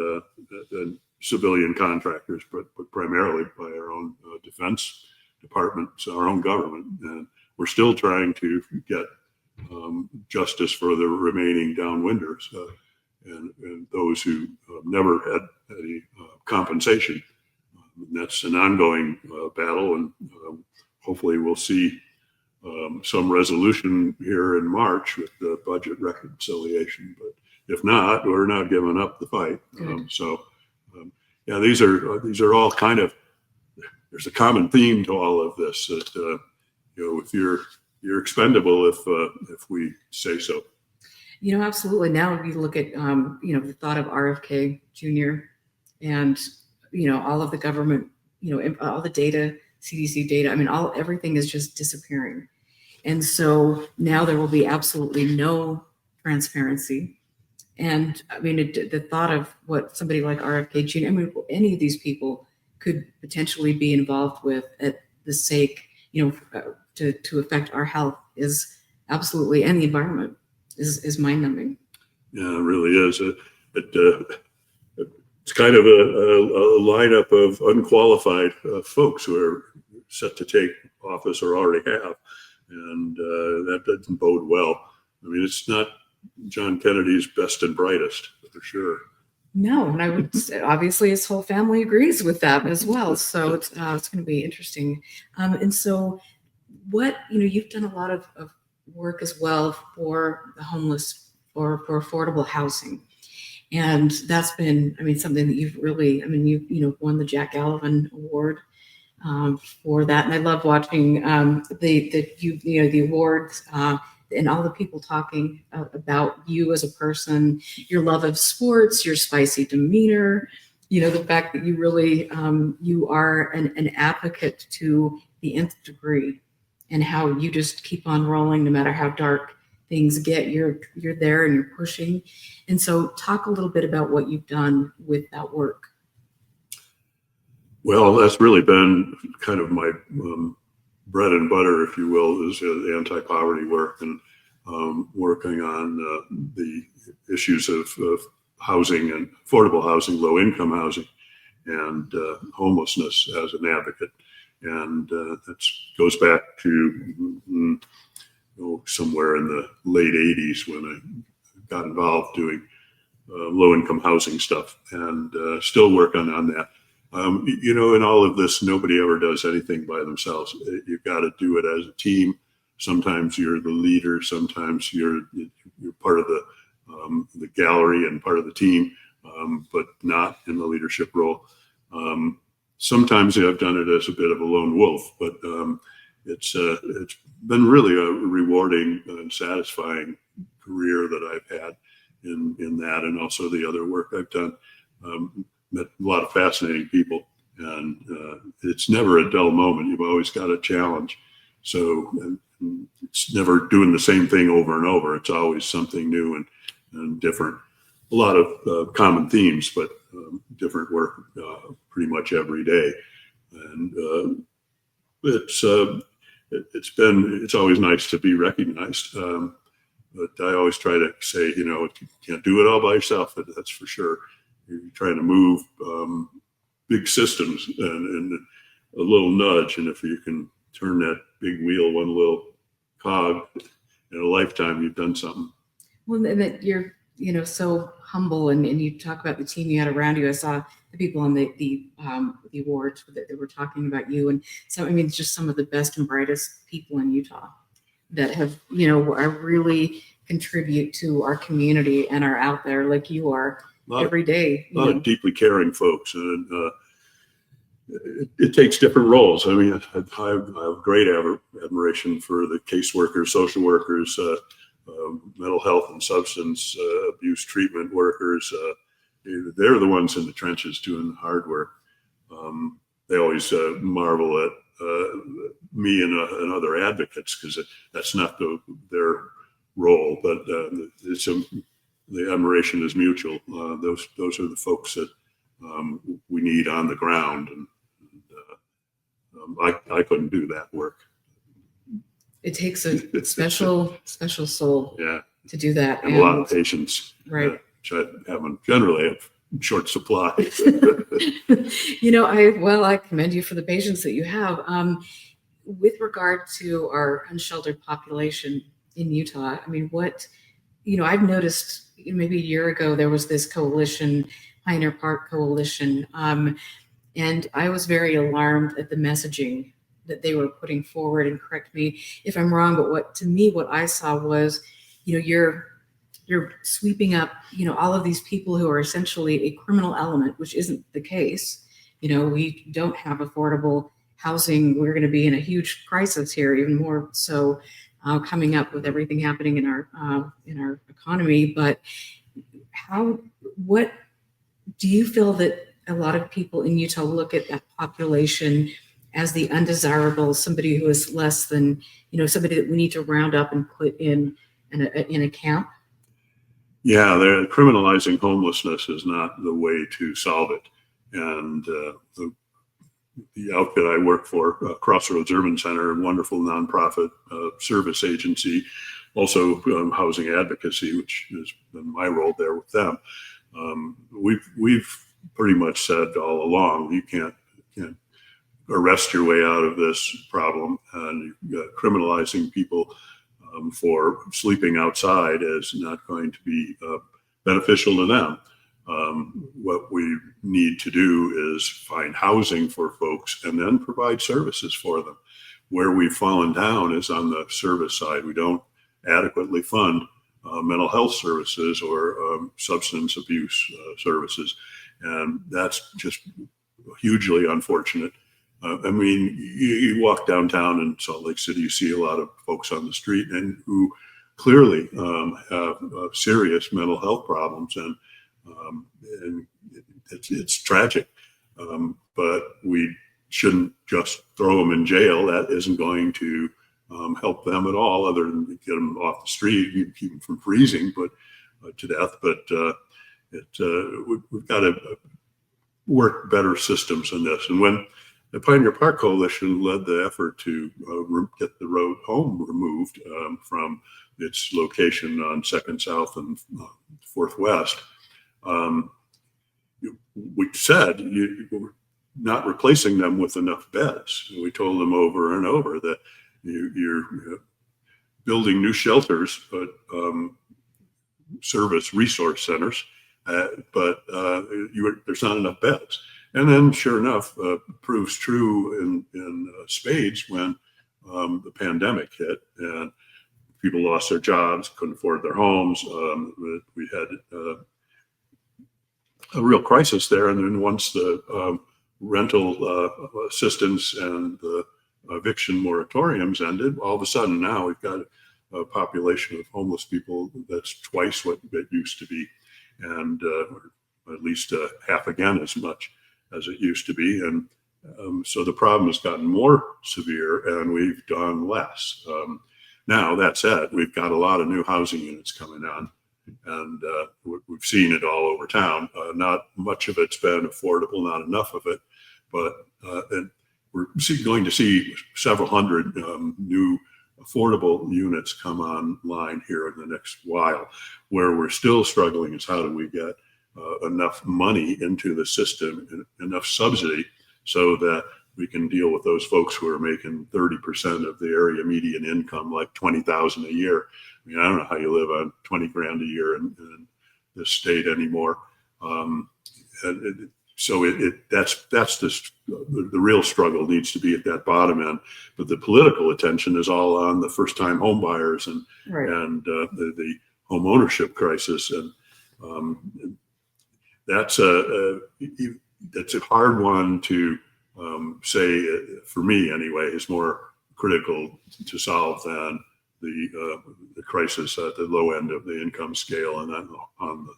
civilian contractors, but primarily by our own defense departments, our own government. And we're still trying to get justice for the remaining downwinders and those who never had any compensation. And that's an ongoing battle, and hopefully we'll see some resolution here in March with the budget reconciliation. But if not, we're not giving up the fight. These are all kind of, there's a common theme to all of this, that if you're expendable if we say so. Absolutely. Now we look at the thought of RFK Jr. and all of the government, all the data, CDC data. Everything is just disappearing, and so now there will be absolutely no transparency. And the thought of what somebody like RFK Jr. Any of these people could potentially be involved with at the sake, to affect our health is absolutely, and the environment is mind-numbing. Yeah, it really is. It's kind of a lineup of unqualified folks who are set to take office or already have, and that doesn't bode well. It's not John Kennedy's best and brightest, for sure. No, and I would obviously his whole family agrees with that as well. So it's going to be interesting. And so, what you've done a lot of work as well for the homeless or for affordable housing, and that's been, I mean, something that you've really, I mean, you won the Jack Gallivan Award for that, and I love watching the awards. And all the people talking about you as a person, your love of sports, your spicy demeanor, the fact that you really, you are an advocate to the nth degree, and how you just keep on rolling no matter how dark things get. You're there and you're pushing. And so talk a little bit about what you've done with that work. Well, that's really been kind of my bread and butter, if you will, is anti-poverty work, and working on the issues of housing and affordable housing, low-income housing, and homelessness as an advocate. And that goes back to somewhere in the late 80s when I got involved doing low-income housing stuff, and still working on that. In all of this, nobody ever does anything by themselves. You've got to do it as a team. Sometimes you're the leader. Sometimes you're part of the gallery and part of the team, but not in the leadership role. Sometimes I've done it as a bit of a lone wolf, but it's been really a rewarding and satisfying career that I've had in that, and also the other work I've done. Met a lot of fascinating people, and it's never a dull moment. You've always got a challenge. So it's never doing the same thing over and over. It's always something new and different. A lot of common themes, but different work pretty much every day. And it's always nice to be recognized. But I always try to say, you can't do it all by yourself. That's for sure. You're trying to move big systems and a little nudge. And if you can turn that big wheel one little cog in a lifetime, you've done something. Well, and that you're, so humble, and you talk about the team you had around you. I saw the people on the awards that were talking about you. And so, I mean, it's just some of the best and brightest people in Utah that have, are really contribute to our community and are out there like you are. Every day. A lot of deeply caring folks, and it takes different roles. I mean, I have great admiration for the caseworkers, social workers, mental health and substance abuse treatment workers. They're the ones in the trenches doing the hard work. They always marvel at me and other advocates, because that's not their role, but the admiration is mutual. Those are the folks that we need on the ground, and I couldn't do that work. It takes a special soul, to do that, and a lot of patience, right? Which I haven't generally have short supply. I commend you for the patience that you have. With regard to our unsheltered population in Utah, I mean, I've noticed maybe a year ago, there was this coalition, Pioneer Park Coalition, and I was very alarmed at the messaging that they were putting forward. And correct me if I'm wrong, but what I saw was, you're sweeping up, all of these people who are essentially a criminal element, which isn't the case. We don't have affordable housing. We're going to be in a huge crisis here, even more so coming up with everything happening in our economy. But what do you feel that a lot of people in Utah look at that population as the undesirable, somebody who is less than, somebody that we need to round up and put in a camp? Yeah, criminalizing homelessness is not the way to solve it. And the outfit I work for, Crossroads Urban Center, a wonderful nonprofit service agency, also housing advocacy, which has been my role there with them. We've pretty much said all along, you can't arrest your way out of this problem, and criminalizing people for sleeping outside is not going to be beneficial to them. What we need to do is find housing for folks and then provide services for them. Where we've fallen down is on the service side. We don't adequately fund mental health services or substance abuse services. And that's just hugely unfortunate. I mean, you walk downtown in Salt Lake City, you see a lot of folks on the street and who clearly have serious mental health problems, and it's tragic. But we shouldn't just throw them in jail. That isn't going to help them at all, other than get them off the street, you keep them from freezing, but to death. But we've got to work better systems in this. And when the Pioneer Park Coalition led the effort to get the road home removed from its location on 2nd South and 4th West, we said we're not replacing them with enough beds. We told them over and over that you're building new shelters, but service resource centers, but there's not enough beds. And then, sure enough, proves true in spades when the pandemic hit and people lost their jobs, couldn't afford their homes. We had a real crisis there. And then once the rental assistance and the eviction moratoriums ended, all of a sudden now we've got a population of homeless people that's twice what it used to be, and at least half again as much as it used to be. And so the problem has gotten more severe and we've done less. Now, that said, we've got a lot of new housing units coming on, and we've seen it all over town. Not much of it's been affordable, not enough of it, but and we're going to see several hundred new affordable units come online here in the next while. Where we're still struggling is how do we get enough money into the system, and enough subsidy, so that we can deal with those folks who are making 30% of the area median income, like $20,000 a year. I mean, I don't know how you live on 20 grand a year in this state anymore. So that's the real struggle needs to be at that bottom end. But the political attention is all on the first-time home buyers and Right. and the home ownership crisis, and that's a hard one to say, for me anyway, is more critical to solve than the crisis at the low end of the income scale and on the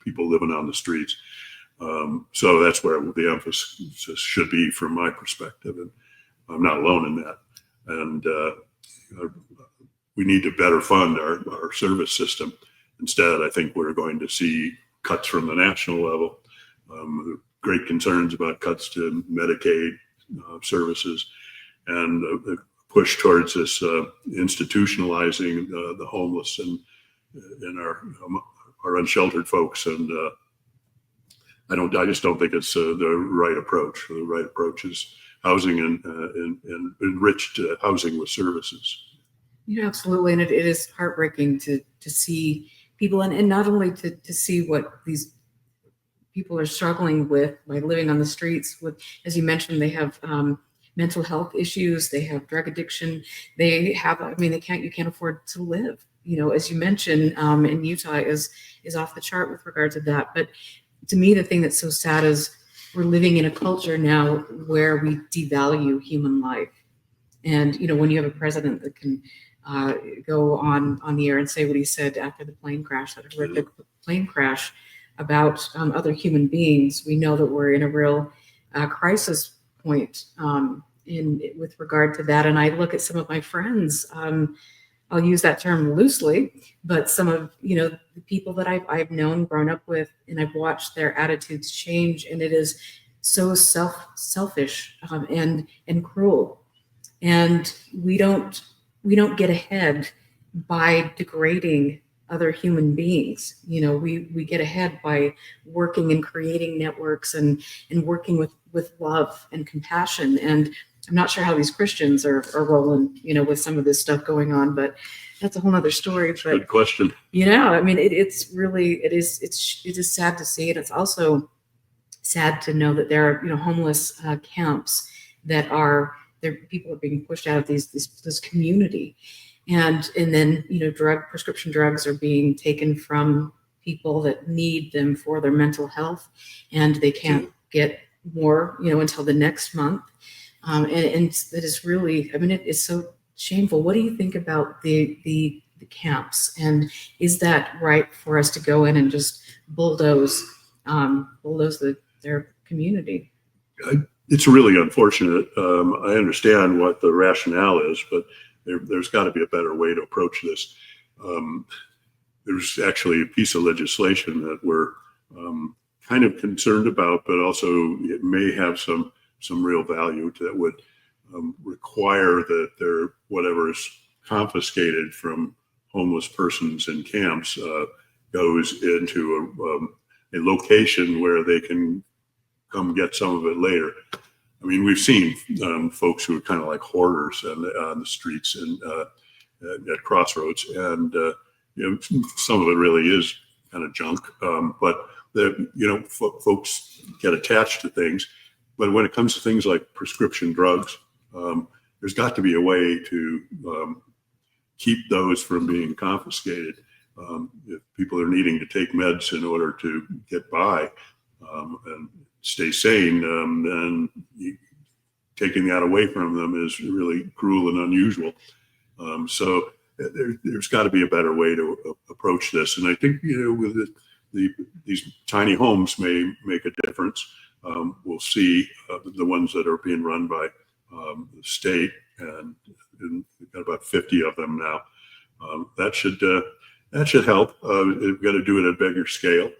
people living on the streets. So that's where the emphasis should be from my perspective, and I'm not alone in that. And we need to better fund our service system. Instead, I think we're going to see cuts from the national level. Great concerns about cuts to Medicaid services, and the push towards this institutionalizing the homeless and our unsheltered folks. And I just don't think it's the right approach. The right approach is housing and enriched housing with services. Yeah, absolutely. And it is heartbreaking to see people, and not only to see what these people are struggling with by living on the streets. With, as you mentioned, they have mental health issues, they have drug addiction, they have, you can't afford to live. As you mentioned, in Utah is off the chart with regard to that. But to me, the thing that's so sad is we're living in a culture now where we devalue human life. And, when you have a president that can go on the air and say what he said after the plane crash, that horrific plane crash, about other human beings, we know that we're in a real crisis point with regard to that. And I look at some of my friends, I'll use that term loosely, but some of the people that I've known, grown up with, and I've watched their attitudes change, and it is so selfish and cruel. And we don't get ahead by degrading other human beings. We get ahead by working and creating networks and working with love and compassion. And I'm not sure how these Christians are rolling, with some of this stuff going on, but that's a whole nother story. But Good question. I mean, it is sad to see it. It's also sad to know that there are, homeless camps that are there. People are being pushed out of this community, and then prescription drugs are being taken from people that need them for their mental health, and they can't get more, until the next month. And that is really, I mean, it is so shameful. What do you think about the camps, and is that right for us to go in and just bulldoze their community? It's really unfortunate. I understand what the rationale is, but there's got to be a better way to approach this. There's actually a piece of legislation that we're kind of concerned about, but also it may have some real value that would require that whatever is confiscated from homeless persons in camps goes into a location where they can come get some of it later. I mean, we've seen folks who are kind of like hoarders on the streets and at crossroads, and some of it really is kind of junk. But folks get attached to things. But when it comes to things like prescription drugs, there's got to be a way to keep those from being confiscated. If people are needing to take meds in order to get by and stay sane, then taking that away from them is really cruel and unusual. So there's got to be a better way to approach this. And I think, with these tiny homes may make a difference. We'll see the ones that are being run by the state, and we've got about 50 of them now. That should help. We've got to do it at a bigger scale.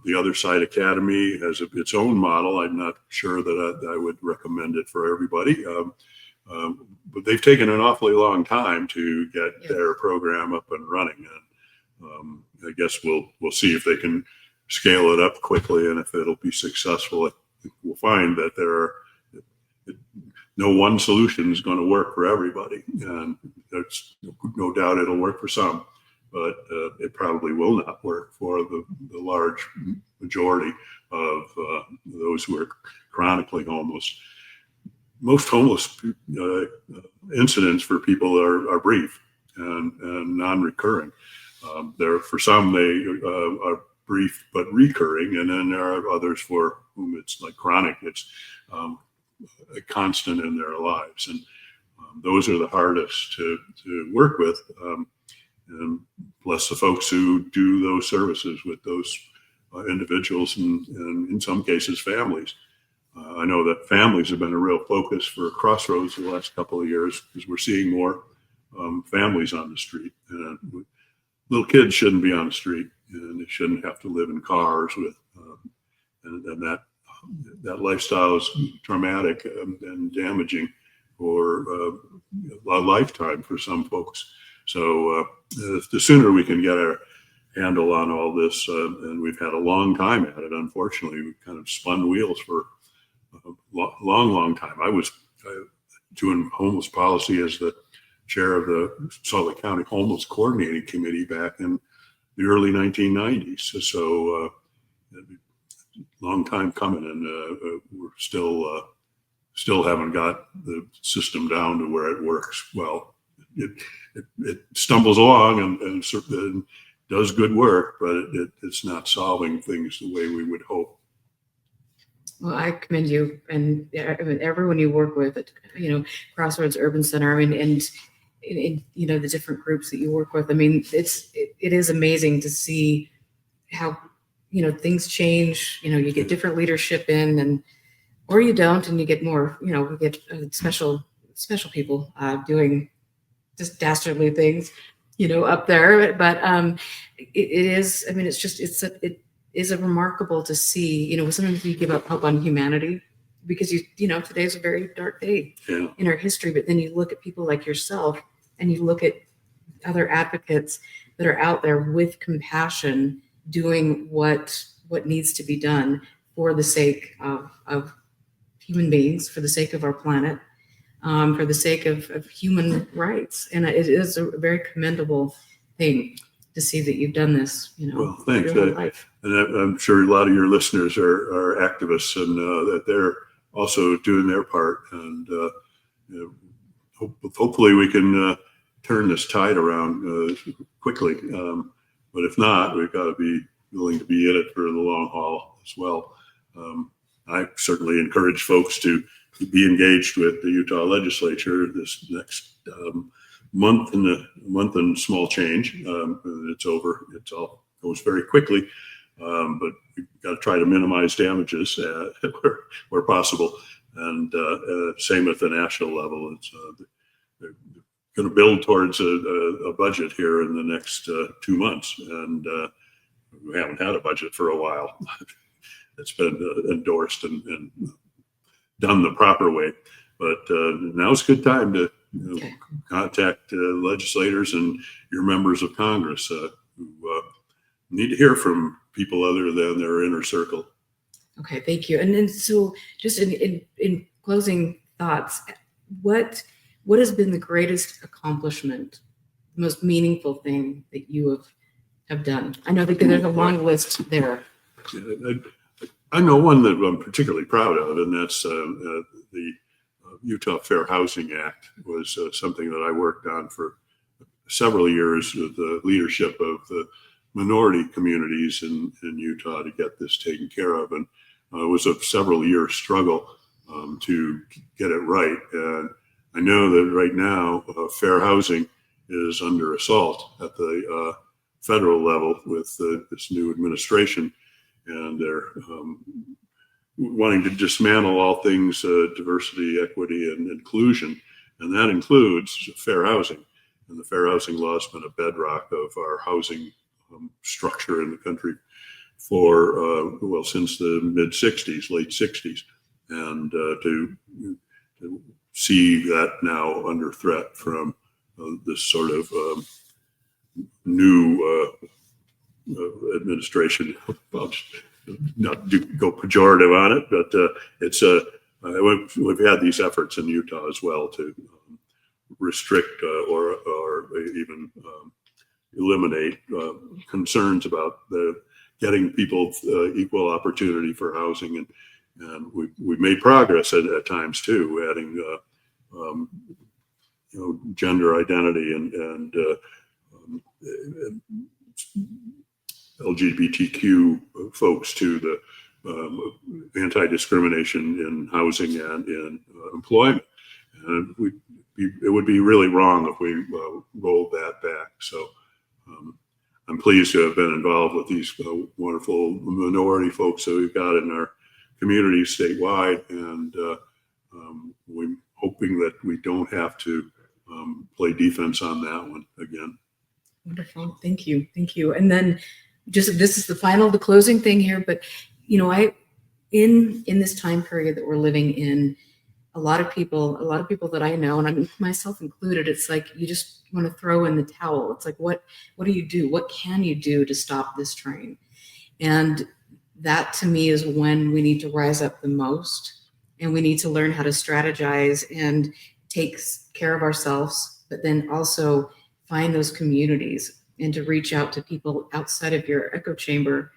The Other Side Academy has its own model. I'm not sure that I would recommend it for everybody, but they've taken an awfully long time to get their program up and running. And I guess we'll see if they can scale it up quickly, and if it'll be successful. I think we'll find that no one solution is going to work for everybody, and there's no doubt it'll work for some, but it probably will not work for the large majority of those who are chronically homeless. Most homeless incidents for people are brief and non-recurring. For some, they are brief but recurring, and then there are others for whom it's like chronic. It's a constant in their lives, and those are the hardest to work with. And bless the folks who do those services with those individuals, and in some cases families. I know that families have been a real focus for Crossroads the last couple of years, because we're seeing more families on the street. And little kids shouldn't be on the street, and they shouldn't have to live in cars with, and that lifestyle is traumatic and damaging for a lifetime for some folks. So the sooner we can get our handle on all this, and we've had a long time at it, unfortunately, we've kind of spun wheels for a long time. I was doing homeless policy as the chair of the Salt Lake County Homeless Coordinating Committee back in the early 1990s. So long time coming, and we're still haven't got the system down to where it works well. It stumbles along and does good work, but it's not solving things the way we would hope. Well, I commend you and everyone you work with at Crossroads Urban Center. I mean, and the different groups that you work with. I mean, it is amazing to see how things change. You get different leadership in, or you don't, and you get more. We get special people doing just dastardly things, up there. But it is. I mean, it is a remarkable to see. Sometimes we give up hope on humanity because today's a very dark day in our history. But then you look at people like yourself, and you look at other advocates that are out there with compassion, doing what needs to be done for the sake of human beings, for the sake of our planet. for the sake of human rights. And it is a very commendable thing to see that you've done this, Well, thanks. your whole life. And I'm sure a lot of your listeners are activists, and that they're also doing their part. And hopefully we can turn this tide around quickly. But if not, we've got to be willing to be in it for the long haul as well. I certainly encourage folks to be engaged with the Utah legislature this next month and small change. It's over. It all goes very quickly, but we've got to try to minimize damages where possible. And same at the national level. It's they're going to build towards a budget here in the next 2 months, and we haven't had a budget for a while. It's been endorsed and done the proper way, but now's a good time to contact legislators and your members of Congress who need to hear from people other than their inner circle. Okay, thank you. And then, so just in closing thoughts, what has been the greatest accomplishment, the most meaningful thing that you have done? I know that there's a long list there. I know one that I'm particularly proud of, and that's the Utah Fair Housing Act was something that I worked on for several years with the leadership of the minority communities in Utah to get this taken care of. And it was a several-year struggle to get it right. And I know that right now, fair housing is under assault at the federal level with this new administration. And they're wanting to dismantle all things diversity, equity, and inclusion. And that includes fair housing. And the fair housing law has been a bedrock of our housing structure in the country for, since the mid-'60s, late 60s. And to see that now under threat from this sort of new administration. I'll not go pejorative on it, but it's we've had these efforts in Utah as well to restrict or even eliminate concerns about getting people equal opportunity for housing, and we've made progress at times too, adding gender identity and LGBTQ folks to the anti-discrimination in housing and in employment. And it would be really wrong if we rolled that back. So I'm pleased to have been involved with these wonderful minority folks that we've got in our community statewide, and we're hoping that we don't have to play defense on that one again. Wonderful. Thank you. Thank you. And then just, this is the closing thing here, but in this time period that we're living in, a lot of people that I know, and I'm myself included, it's like you just want to throw in the towel. It's like, what do you do? What can you do to stop this train? And that to me is when we need to rise up the most, and we need to learn how to strategize and take care of ourselves, but then also find those communities and to reach out to people outside of your echo chamber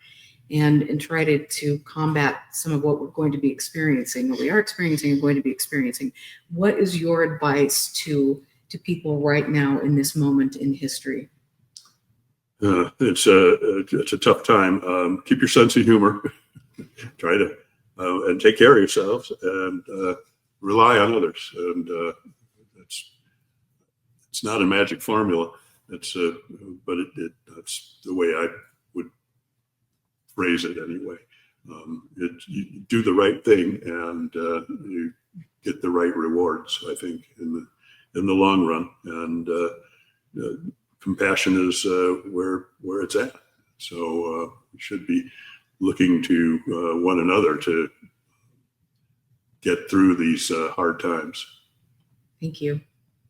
and try to combat some of what we're going to be experiencing, what we are experiencing and going to be experiencing. What is your advice to people right now in this moment in history? It's a tough time. Keep your sense of humor. Try to and take care of yourselves and rely on others. And it's not a magic formula. It's but that's the way I would phrase it anyway. You do the right thing, and you get the right rewards, I think, in the long run. And compassion is where it's at. So we should be looking to one another to get through these hard times. Thank you.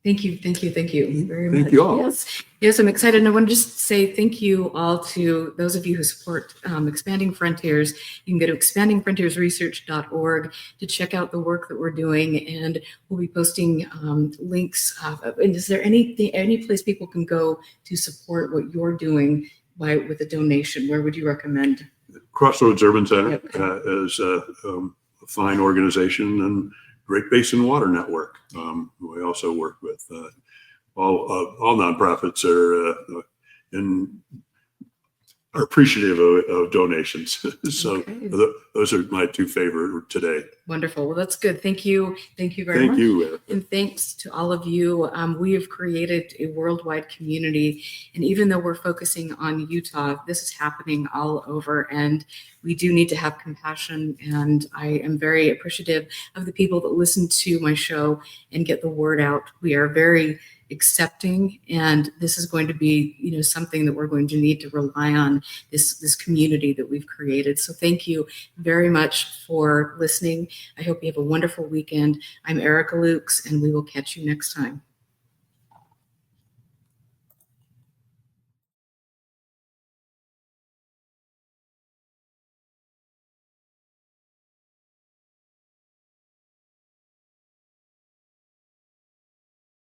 Thank you very much. Thank you all. Yes, I'm excited. And I want to just say thank you all to those of you who support Expanding Frontiers. You can go to expandingfrontiersresearch.org to check out the work that we're doing, and we'll be posting links. And is there any place people can go to support what you're doing with a donation? Where would you recommend? Crossroads Urban Center Yep. is a fine organization, and Great Basin Water Network. We also work with all nonprofits are appreciative of donations. So Okay. those are my two favorite today. Wonderful. Well, that's good. Thank you. Thank you very much. Thank you. And thanks to all of you. We have created a worldwide community. And even though we're focusing on Utah, this is happening all over. And we do need to have compassion. And I am very appreciative of the people that listen to my show and get the word out. We are very accepting, and this is going to be, something that we're going to need to rely on, this community that we've created. So thank you very much for listening. I hope you have a wonderful weekend. I'm Erica Lukes, and we will catch you next time.